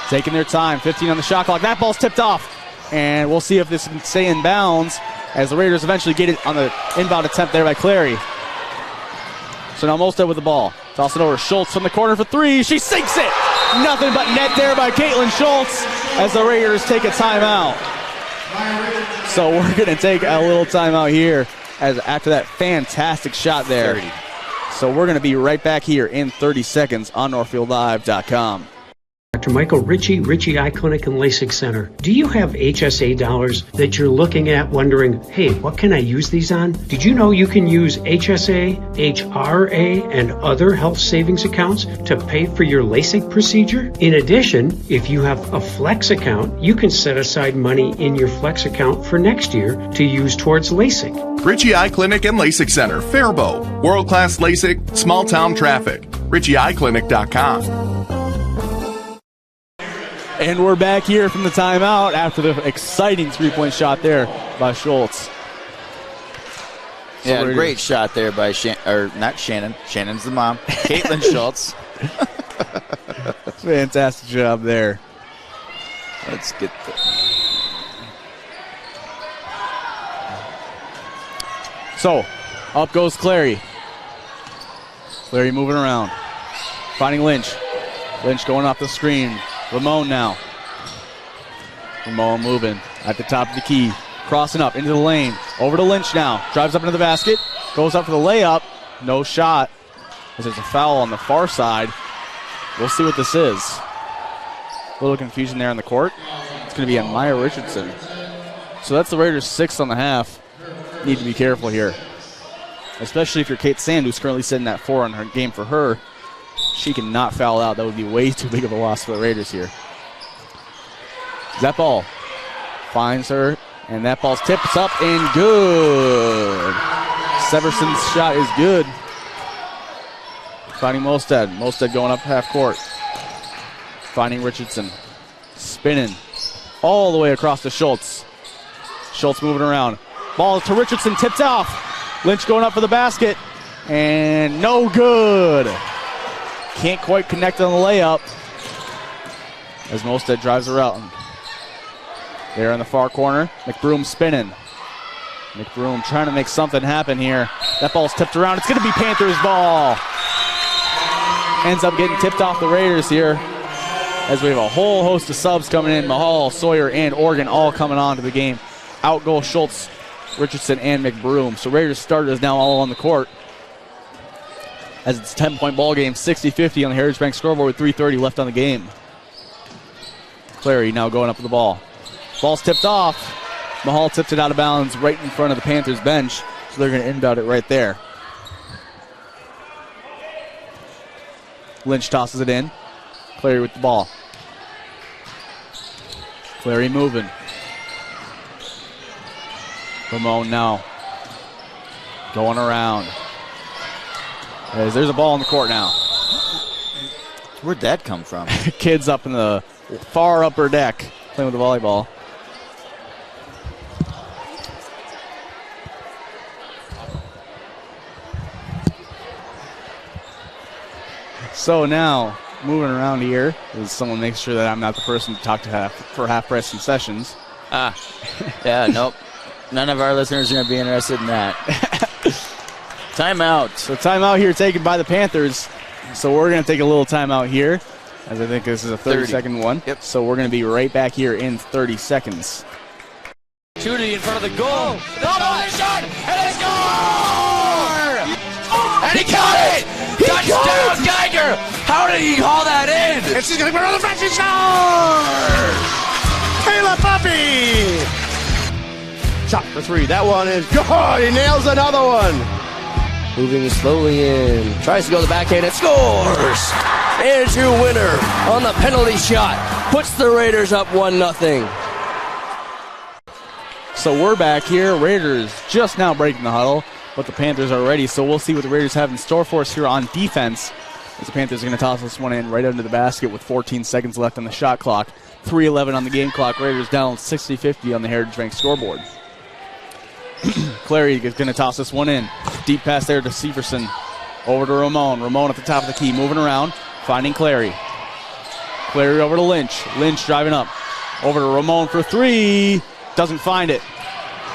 Taking their time. 15 on the shot clock. That ball's tipped off. And we'll see if this can stay in bounds as the Raiders eventually get it on the inbound attempt there by Clary. So now Mostad with the ball. Toss it over. Schultz from the corner for three. She sinks it. Nothing but net there by Caitlin Schultz as the Raiders take a timeout. So we're going to take a little timeout here as after that fantastic shot there. 30. So we're going to be right back here in 30 seconds on NorthfieldLive.com. Dr. Michael Ritchie Eye Clinic and LASIK Center. Do you have HSA dollars that you're looking at wondering, hey, what can I use these on? Did you know you can use HSA, HRA, and other health savings accounts to pay for your LASIK procedure? In addition, if you have a Flex account, you can set aside money in your Flex account for next year to use towards LASIK. Ritchie Eye Clinic and LASIK Center, Faribault. World-class LASIK, small-town traffic. RitchieEyeClinic.com. And we're back here from the timeout after the exciting three-point shot there by Schultz. Yeah, great shot there by not Shannon. Shannon's the mom. Caitlin Schultz. Fantastic job there. Let's get the... So, up goes Clary. Clary moving around. Finding Lynch. Lynch going off the screen. Ramon now. Ramon moving at the top of the key. Crossing up into the lane. Over to Lynch now. Drives up into the basket. Goes up for the layup. No shot. as there's a foul on the far side. We'll see what this is. A little confusion there on the court. It's going to be on Maya Richardson. So that's the Raiders' 6th on the half. Need to be careful here, especially if you're Kate Sand, who's currently sitting at 4 on her game for her. She cannot foul out. That would be way too big of a loss for the Raiders here. That ball finds her, and that ball's tipped up and good. Severson's shot is good. Finding Mostad. Mostad going up half court. Finding Richardson. Spinning all the way across to Schultz. Schultz moving around. Ball to Richardson, tipped off. Lynch going up for the basket, and no good. Can't quite connect on the layup as Mostad drives around. There in the far corner, McBroom spinning. McBroom trying to make something happen here. That ball's tipped around. It's going to be Panthers ball. Ends up getting tipped off the Raiders here as we have a whole host of subs coming in. Mahal, Sawyer, and Oregon all coming on to the game. Out goal Schultz, Richardson, and McBroom. So Raiders starters now all on the court as it's a 10-point ball game, 60-50 on the Heritage Bank scoreboard with 3:30 left on the game. Clary now going up with the ball. Ball's tipped off. Mahal tipped it out of bounds right in front of the Panthers bench, so they're going to inbound it right there. Lynch tosses it in. Clary with the ball. Clary moving. Ramon now going around. As there's a ball on the court now. Where'd that come from? Kids up in the far upper deck playing with the volleyball. So now, moving around here, as someone makes sure that I'm not the person to talk to for half-price concessions. Yeah, nope. None of our listeners are going to be interested in that. Timeout. So timeout here taken by the Panthers. So we're going to take a little timeout here, as I think this is a 30-second one. Yep. So we're going to be right back here in 30 seconds. Opportunity in front of the goal. No, shot, and they score! And he got it! Touchdown, Geiger! How did he haul that in? And she's going to go around the front. She scores! Kayla Puppy! Shot for 3. That one is good. He nails another one. Moving slowly in. Tries to go to the backhand and scores. Andrew Winter on the penalty shot. Puts the Raiders up 1-0. So we're back here. Raiders just now breaking the huddle, but the Panthers are ready. So we'll see what the Raiders have in store for us here on defense. As the Panthers are going to toss this one in right under the basket with 14 seconds left on the shot clock. 3:11 on the game clock. Raiders down 60-50 on the Heritage Bank scoreboard. Clary is going to toss this one in. Deep pass there to Severson. Over to Ramon. Ramon at the top of the key, moving around, finding Clary. Clary over to Lynch. Lynch driving up. Over to Ramon for 3. Doesn't find it.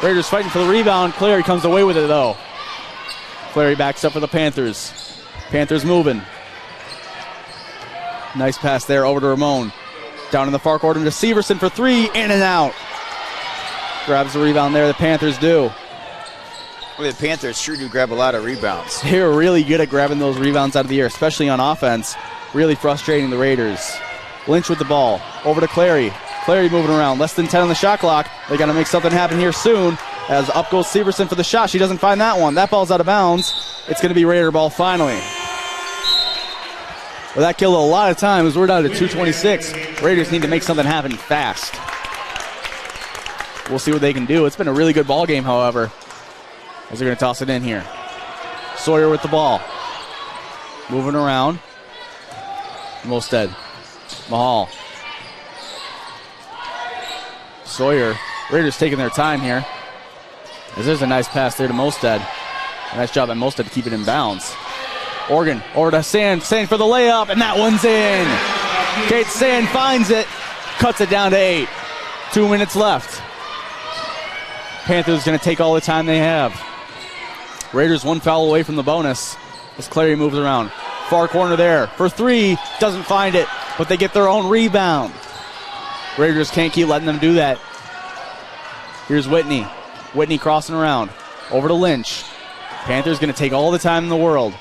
Raiders fighting for the rebound. Clary comes away with it, though. Clary backs up for the Panthers. Panthers moving. Nice pass there over to Ramon. Down in the far corner to Severson for 3. In and out. Grabs the rebound there. The Panthers do. Well, the Panthers sure do grab a lot of rebounds. They're really good at grabbing those rebounds out of the air, especially on offense. Really frustrating the Raiders. Lynch with the ball. Over to Clary. Clary moving around. Less than 10 on the shot clock. They got to make something happen here soon. As up goes Severson for the shot. She doesn't find that one. That ball's out of bounds. It's going to be Raider ball finally. Well, that killed a lot of time as we're down to 2:26. Raiders need to make something happen fast. We'll see what they can do. It's been a really good ball game, however, as they're going to toss it in here. Sawyer with the ball. Moving around. Mostad. Mahal. Sawyer. Raiders taking their time here. As there's a nice pass there to Mostad. Nice job by Mostad to keep it in bounds. Oregon over to Sand. Sand for the layup, and that one's in. Kate Sand finds it. Cuts it down to 8. 2 minutes left. Panthers going to take all the time they have. Raiders 1 foul away from the bonus as Clary moves around. Far corner there for 3. Doesn't find it, but they get their own rebound. Raiders can't keep letting them do that. Here's Whitney. Whitney crossing around. Over to Lynch. Panthers going to take all the time in the world.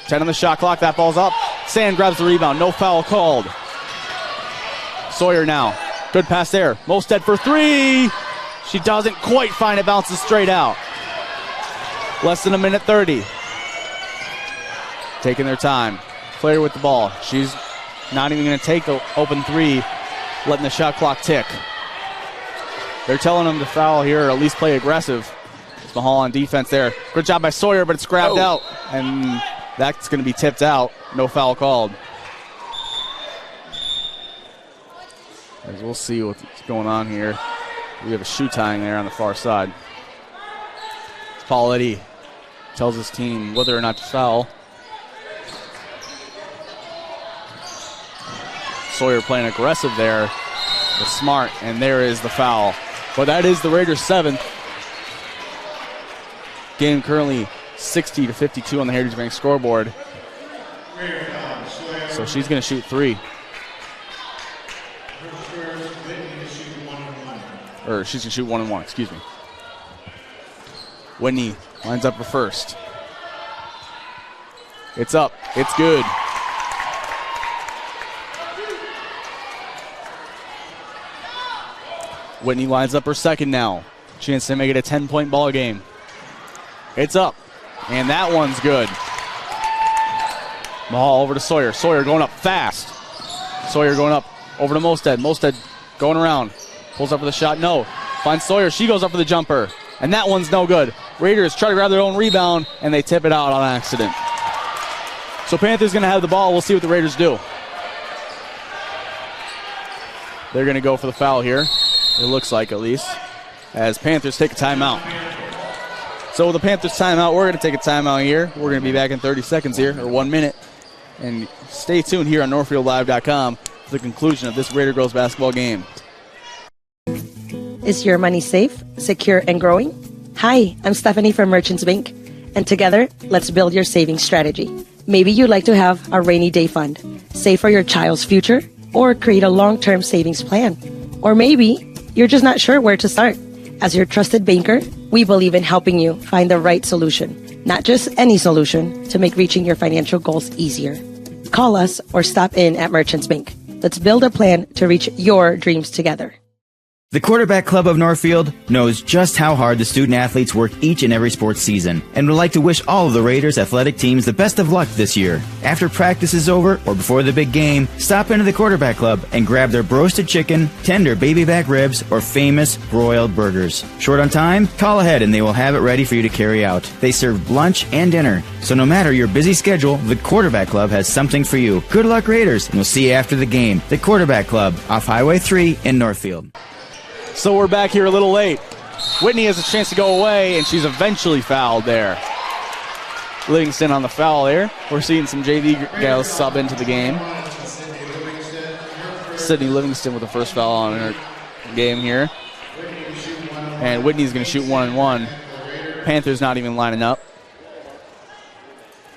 10 on the shot clock. That ball's up. Sand grabs the rebound. No foul called. Sawyer now. Good pass there. Mosted for three. She doesn't quite find it. Bounces straight out. Less than a minute 30. Taking their time. Player with the ball. She's not even going to take the open three, letting the shot clock tick. They're telling them to foul here, or at least play aggressive. It's Mahal on defense there. Good job by Sawyer, but it's grabbed out. And that's going to be tipped out. No foul called. As we'll see what's going on here. We have a shoe tying there on the far side. It's Pauletti. Tells his team whether or not to foul. Sawyer playing aggressive there. But smart, and there is the foul. But that is the Raiders' 7th. Game currently 60-52 on the Heritage Bank scoreboard. So she's going to shoot three. Or she's going to shoot 1 and 1, excuse me. Whitney lines up for first. It's up. It's good. Whitney lines up her second now. Chance to make it a 10-point ball game. It's up. And that one's good. Mahal over to Sawyer. Sawyer going up fast. Sawyer going up over to Mosted. Mosted going around. Pulls up for the shot. No. Finds Sawyer. She goes up for the jumper. And that one's no good. Raiders try to grab their own rebound, and they tip it out on accident. So Panthers going to have the ball. We'll see what the Raiders do. They're going to go for the foul here. It looks like, at least, as Panthers take a timeout. So with the Panthers timeout, we're going to take a timeout here. We're going to be back in 30 seconds here, or 1 minute. And stay tuned here on NorthfieldLive.com for the conclusion of this Raider girls basketball game. Is your money safe, secure, and growing? Hi, I'm Stephanie from Merchants Bank. And together, let's build your savings strategy. Maybe you'd like to have a rainy day fund, save for your child's future, or create a long-term savings plan. Or maybe you're just not sure where to start. As your trusted banker, we believe in helping you find the right solution, not just any solution, to make reaching your financial goals easier. Call us or stop in at Merchants Bank. Let's build a plan to reach your dreams together. The Quarterback Club of Northfield knows just how hard the student-athletes work each and every sports season and would like to wish all of the Raiders athletic teams the best of luck this year. After practice is over or before the big game, stop into the Quarterback Club and grab their roasted chicken, tender baby back ribs, or famous broiled burgers. Short on time? Call ahead and they will have it ready for you to carry out. They serve lunch and dinner, so no matter your busy schedule, the Quarterback Club has something for you. Good luck, Raiders, and we'll see you after the game. The Quarterback Club, off Highway 3 in Northfield. So we're back here a little late. Whitney has a chance to go away, and she's eventually fouled there. Livingston on the foul there. We're seeing some JV gals sub into the game. Sydney Livingston with the first foul on her game here. And Whitney's going to shoot 1 and 1. Panthers not even lining up.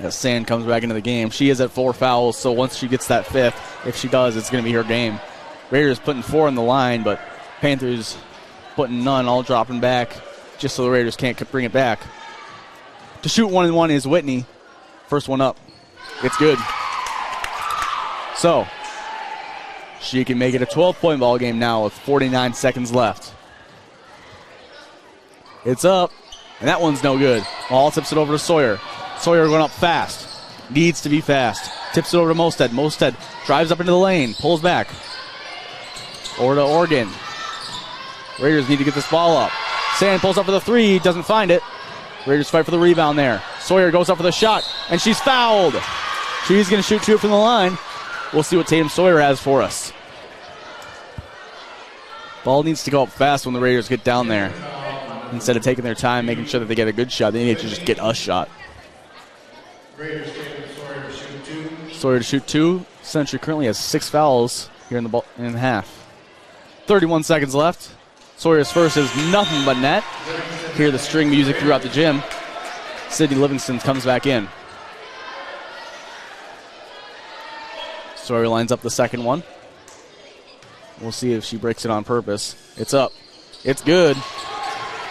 As Sand comes back into the game. She is at 4 fouls, so once she gets that 5th, if she does, it's going to be her game. Raiders putting 4 on the line, but Panthers putting none, all dropping back just so the Raiders can't bring it back. To shoot 1 and 1 is Whitney. First one up. It's good. So, she can make it a 12-point ball game now with 49 seconds left. It's up, and that one's no good. Ball tips it over to Sawyer. Sawyer going up fast. Needs to be fast. Tips it over to Mosted. Mosted drives up into the lane, pulls back. Over to Oregon. Raiders need to get this ball up. Sand pulls up for the 3, doesn't find it. Raiders fight for the rebound there. Sawyer goes up for the shot, and she's fouled. She's going to shoot 2 from the line. We'll see what Tatum Sawyer has for us. Ball needs to go up fast when the Raiders get down there. Instead of taking their time, making sure that they get a good shot, they need to just get a shot. Raiders taking Sawyer to shoot 2. Sawyer to shoot 2. Century currently has 6 fouls here in the half. 31 seconds left. Sawyer's first is nothing but net. Hear the string music throughout the gym. Sydney Livingston comes back in. Sawyer lines up the second one. We'll see if she breaks it on purpose. It's up. It's good.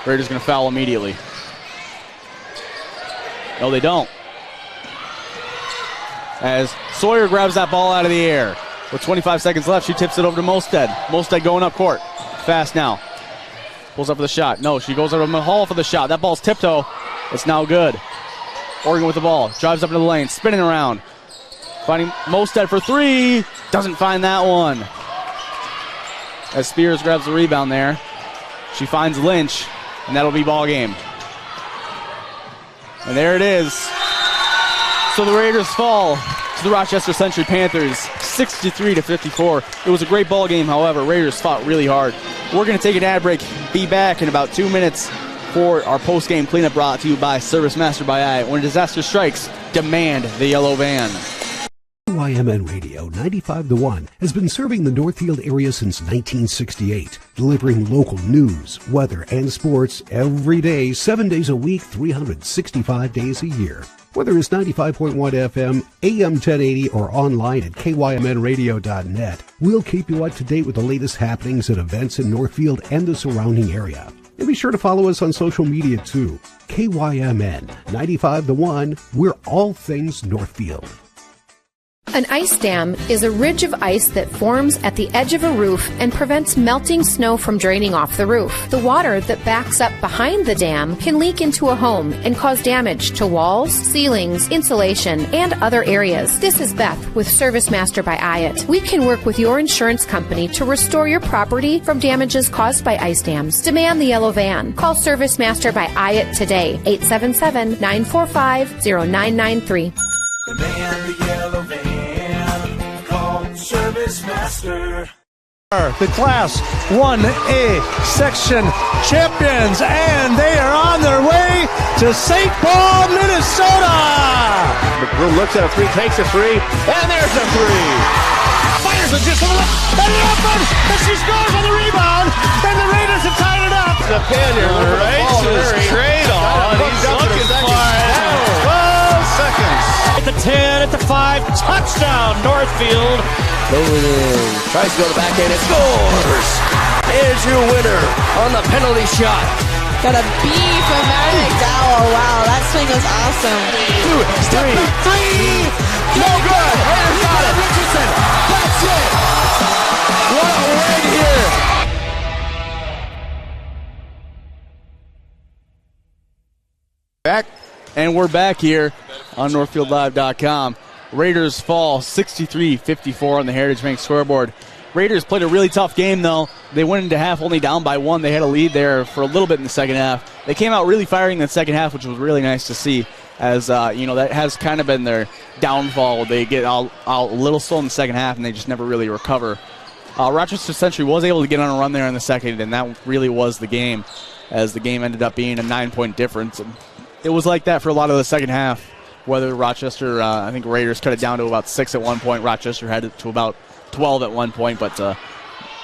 Raiders going to foul immediately. No, they don't. as Sawyer grabs that ball out of the air. With 25 seconds left, she tips it over to Mostad. Mostad going up court. Fast now. Pulls up for the shot. No, she goes over to Mahal for the shot. That ball's tiptoe. It's now good. Oregon with the ball. Drives up into the lane. Spinning around. Finding Mostad for three. Doesn't find that one. As Spears grabs the rebound there. She finds Lynch, and that'll be ball game. And there it is. So the Raiders fall to the Rochester Century Panthers, 63-54. It was a great ball game, however. Raiders fought really hard. We're going to take an ad break. Be back in about 2 minutes for our post-game cleanup brought to you by Service Master by I. When disaster strikes, demand the yellow van. KYMN Radio 95-1 has been serving the Northfield area since 1968, delivering local news, weather, and sports every day, 7 days a week, 365 days a year. Whether it's 95.1 FM, AM 1080, or online at kymnradio.net, we'll keep you up to date with the latest happenings and events in Northfield and the surrounding area. And be sure to follow us on social media too. KYMN 95-1, we're all things Northfield. An ice dam is a ridge of ice that forms at the edge of a roof and prevents melting snow from draining off the roof. The water that backs up behind the dam can leak into a home and cause damage to walls, ceilings, insulation, and other areas. This is Beth with Service Master by IAT. We can work with your insurance company to restore your property from damages caused by ice dams. Demand the yellow van. Call Service Master by IAT today, 877-945-0993. Demand the yellow van. Call Service Master. The Class 1A section champions, and they are on their way to St. Paul, Minnesota. McBroom looks at a three, takes a three, and there's a three. Fires it just to the left, and up, and she scores on the rebound, and the Raiders have tied it up. The pin here. Races trade on. He's looking for it. 12 seconds. At the 10, at the 5, touchdown, Northfield. Going in, tries to go to the backhand and scores. Here's your winner on the penalty shot. Got a B from Mary McDowell. Wow, that swing was awesome. 2, 3. No good. And got it. Richardson. That's it. What a win here. Back, and we're back here on NorthfieldLive.com. Raiders fall 63-54 on the Heritage Bank scoreboard. Raiders played a really tough game, though. They went into half only down by 1. They had a lead there for a little bit in the second half. They came out really firing in the second half, which was really nice to see, as that has kind of been their downfall. They get out a little slow in the second half, and they just never really recover. Rochester Century was able to get on a run there in the second, and that really was the game, as the game ended up being a 9-point difference. And it was like that for a lot of the second half. Whether Rochester, I think Raiders cut it down to about 6 at one point. Rochester had it to about 12 at one point, but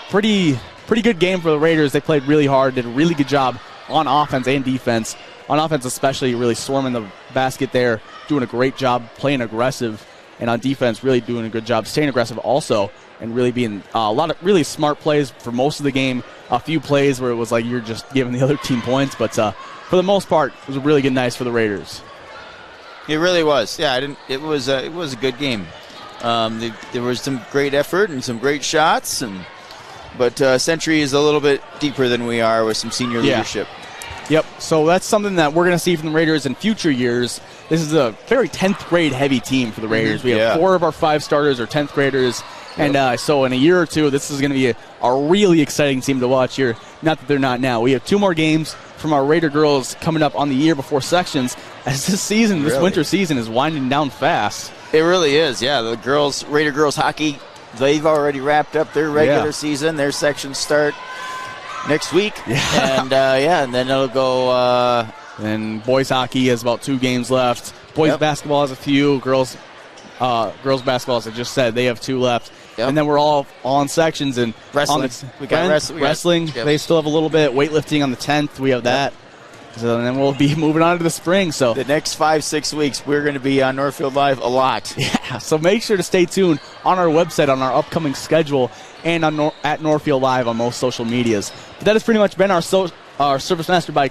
pretty good game for the Raiders. They played really hard, did a really good job on offense and defense. On offense especially, really swarming the basket there, doing a great job playing aggressive, and on defense really doing a good job staying aggressive also, and really being a lot of really smart plays for most of the game. A few plays where it was like you're just giving the other team points, but for the most part, it was a really good night for the Raiders. It really was. Yeah, it was a good game. There was some great effort and some great shots, but Century is a little bit deeper than we are with some senior leadership. Yep. So that's something that we're going to see from the Raiders in future years. This is a very 10th grade heavy team for the Raiders. We have 4 of our 5 starters are 10th graders. Yep. And so in a year or two, this is going to be a really exciting team to watch here. Not that they're not now. We have 2 more games from our Raider girls coming up on the year before sections, as this winter season is winding down fast. It really is, yeah. The Raider girls hockey, they've already wrapped up their regular season. Their sections start next week. Yeah. And then it'll go. And boys hockey has about 2 games left. Boys basketball has a few. Girls basketball, as I just said, they have 2 left. Yep. And then we're all on sections. And wrestling. We got wrestling. They still have a little bit. Weightlifting on the 10th. We have that. So then we'll be moving on to the spring. So the next 5-6 weeks, we're going to be on Northfield Live a lot. Yeah. So make sure to stay tuned on our website, on our upcoming schedule, and on at Northfield Live on most social medias. But that has pretty much been our Service Master by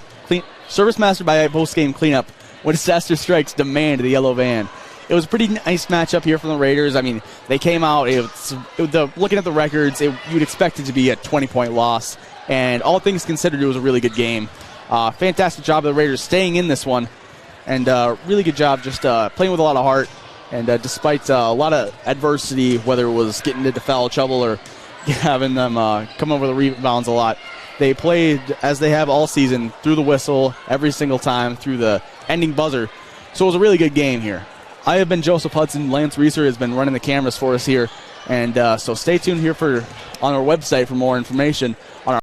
post game cleanup. When disaster strikes, demand the yellow van. it was a pretty nice matchup here from the Raiders. I mean, they came out, looking at the records, you'd expect it to be a 20-point loss. And all things considered, it was a really good game. Fantastic job of the Raiders staying in this one. And really good job just playing with a lot of heart. And despite a lot of adversity, whether it was getting into foul trouble or having them come over the rebounds a lot, they played as they have all season, through the whistle, every single time, through the ending buzzer. So it was a really good game here. I have been Joseph Hudson. Lance Reeser has been running the cameras for us here. And so stay tuned here on our website for more information on our